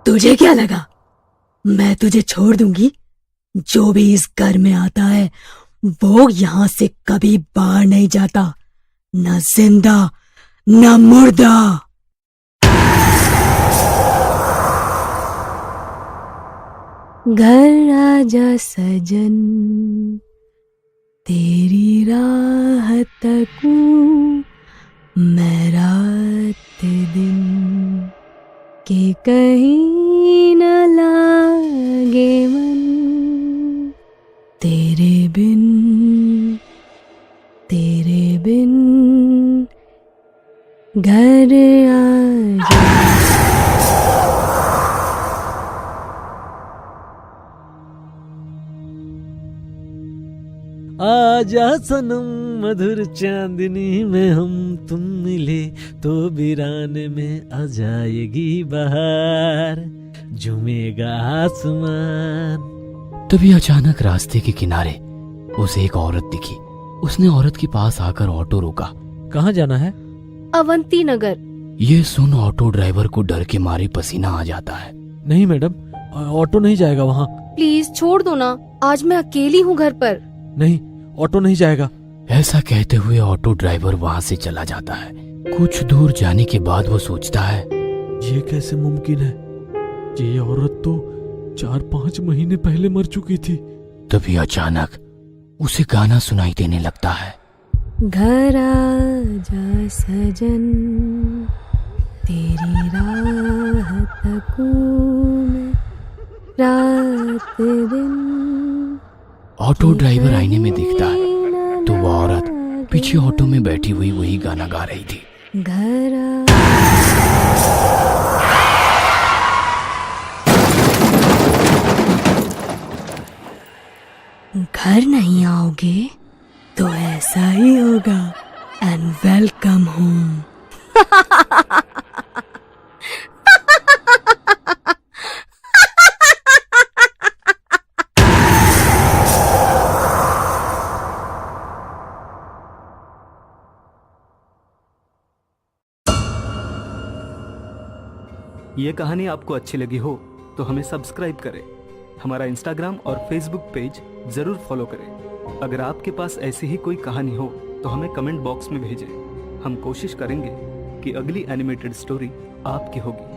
तुझे क्या लगा मैं तुझे छोड़ दूंगी? जो भी इस घर में आता है वो यहाँ से कभी बाहर नहीं जाता, न जिंदा न मुर्दा। घर आजा सजन, तेरी राह तकूं मैं रात दिन, के कहीं न लागे मन, तेरे बिन घर आजा। आजा सनम मधुर चांदनी में हम तुम मिले तो वीराने में आ जाएगी बहार, झूमेगा आसमान। तभी अचानक रास्ते के किनारे उसे एक औरत दिखी। उसने औरत के पास आकर ऑटो रोका। कहाँ जाना है? अवंती नगर। ये सुन ऑटो ड्राइवर को डर के मारे पसीना आ जाता है। नहीं मैडम, ऑटो नहीं जाएगा वहाँ। प्लीज छोड़ दो ना, आज मैं अकेली हूँ घर पर। नहीं, ऑटो नहीं जाएगा। ऐसा कहते हुए ऑटो ड्राइवर वहाँ से चला जाता है। कुछ दूर जाने के बाद वो सोचता है, ये कैसे मुमकिन है? ये औरत तो 4-5 महीने पहले मर चुकी थी। तभी अचानक उसे गाना सुनाई देने लगता है। घर आजा सजन, तेरी राह तकूं मैं रात दिन। ऑटो ड्राइवर आईने में दिखता है तो वो औरत पीछे ऑटो में बैठी हुई वही गाना गा रही थी। घर नहीं आओगे तो ऐसा ही होगा। And welcome home. ये कहानी आपको अच्छी लगी हो तो हमें सब्सक्राइब करें, हमारा इंस्टाग्राम और फेसबुक पेज जरूर फॉलो करें। अगर आपके पास ऐसी ही कोई कहानी हो तो हमें कमेंट बॉक्स में भेजें। हम कोशिश करेंगे कि अगली एनिमेटेड स्टोरी आपकी होगी।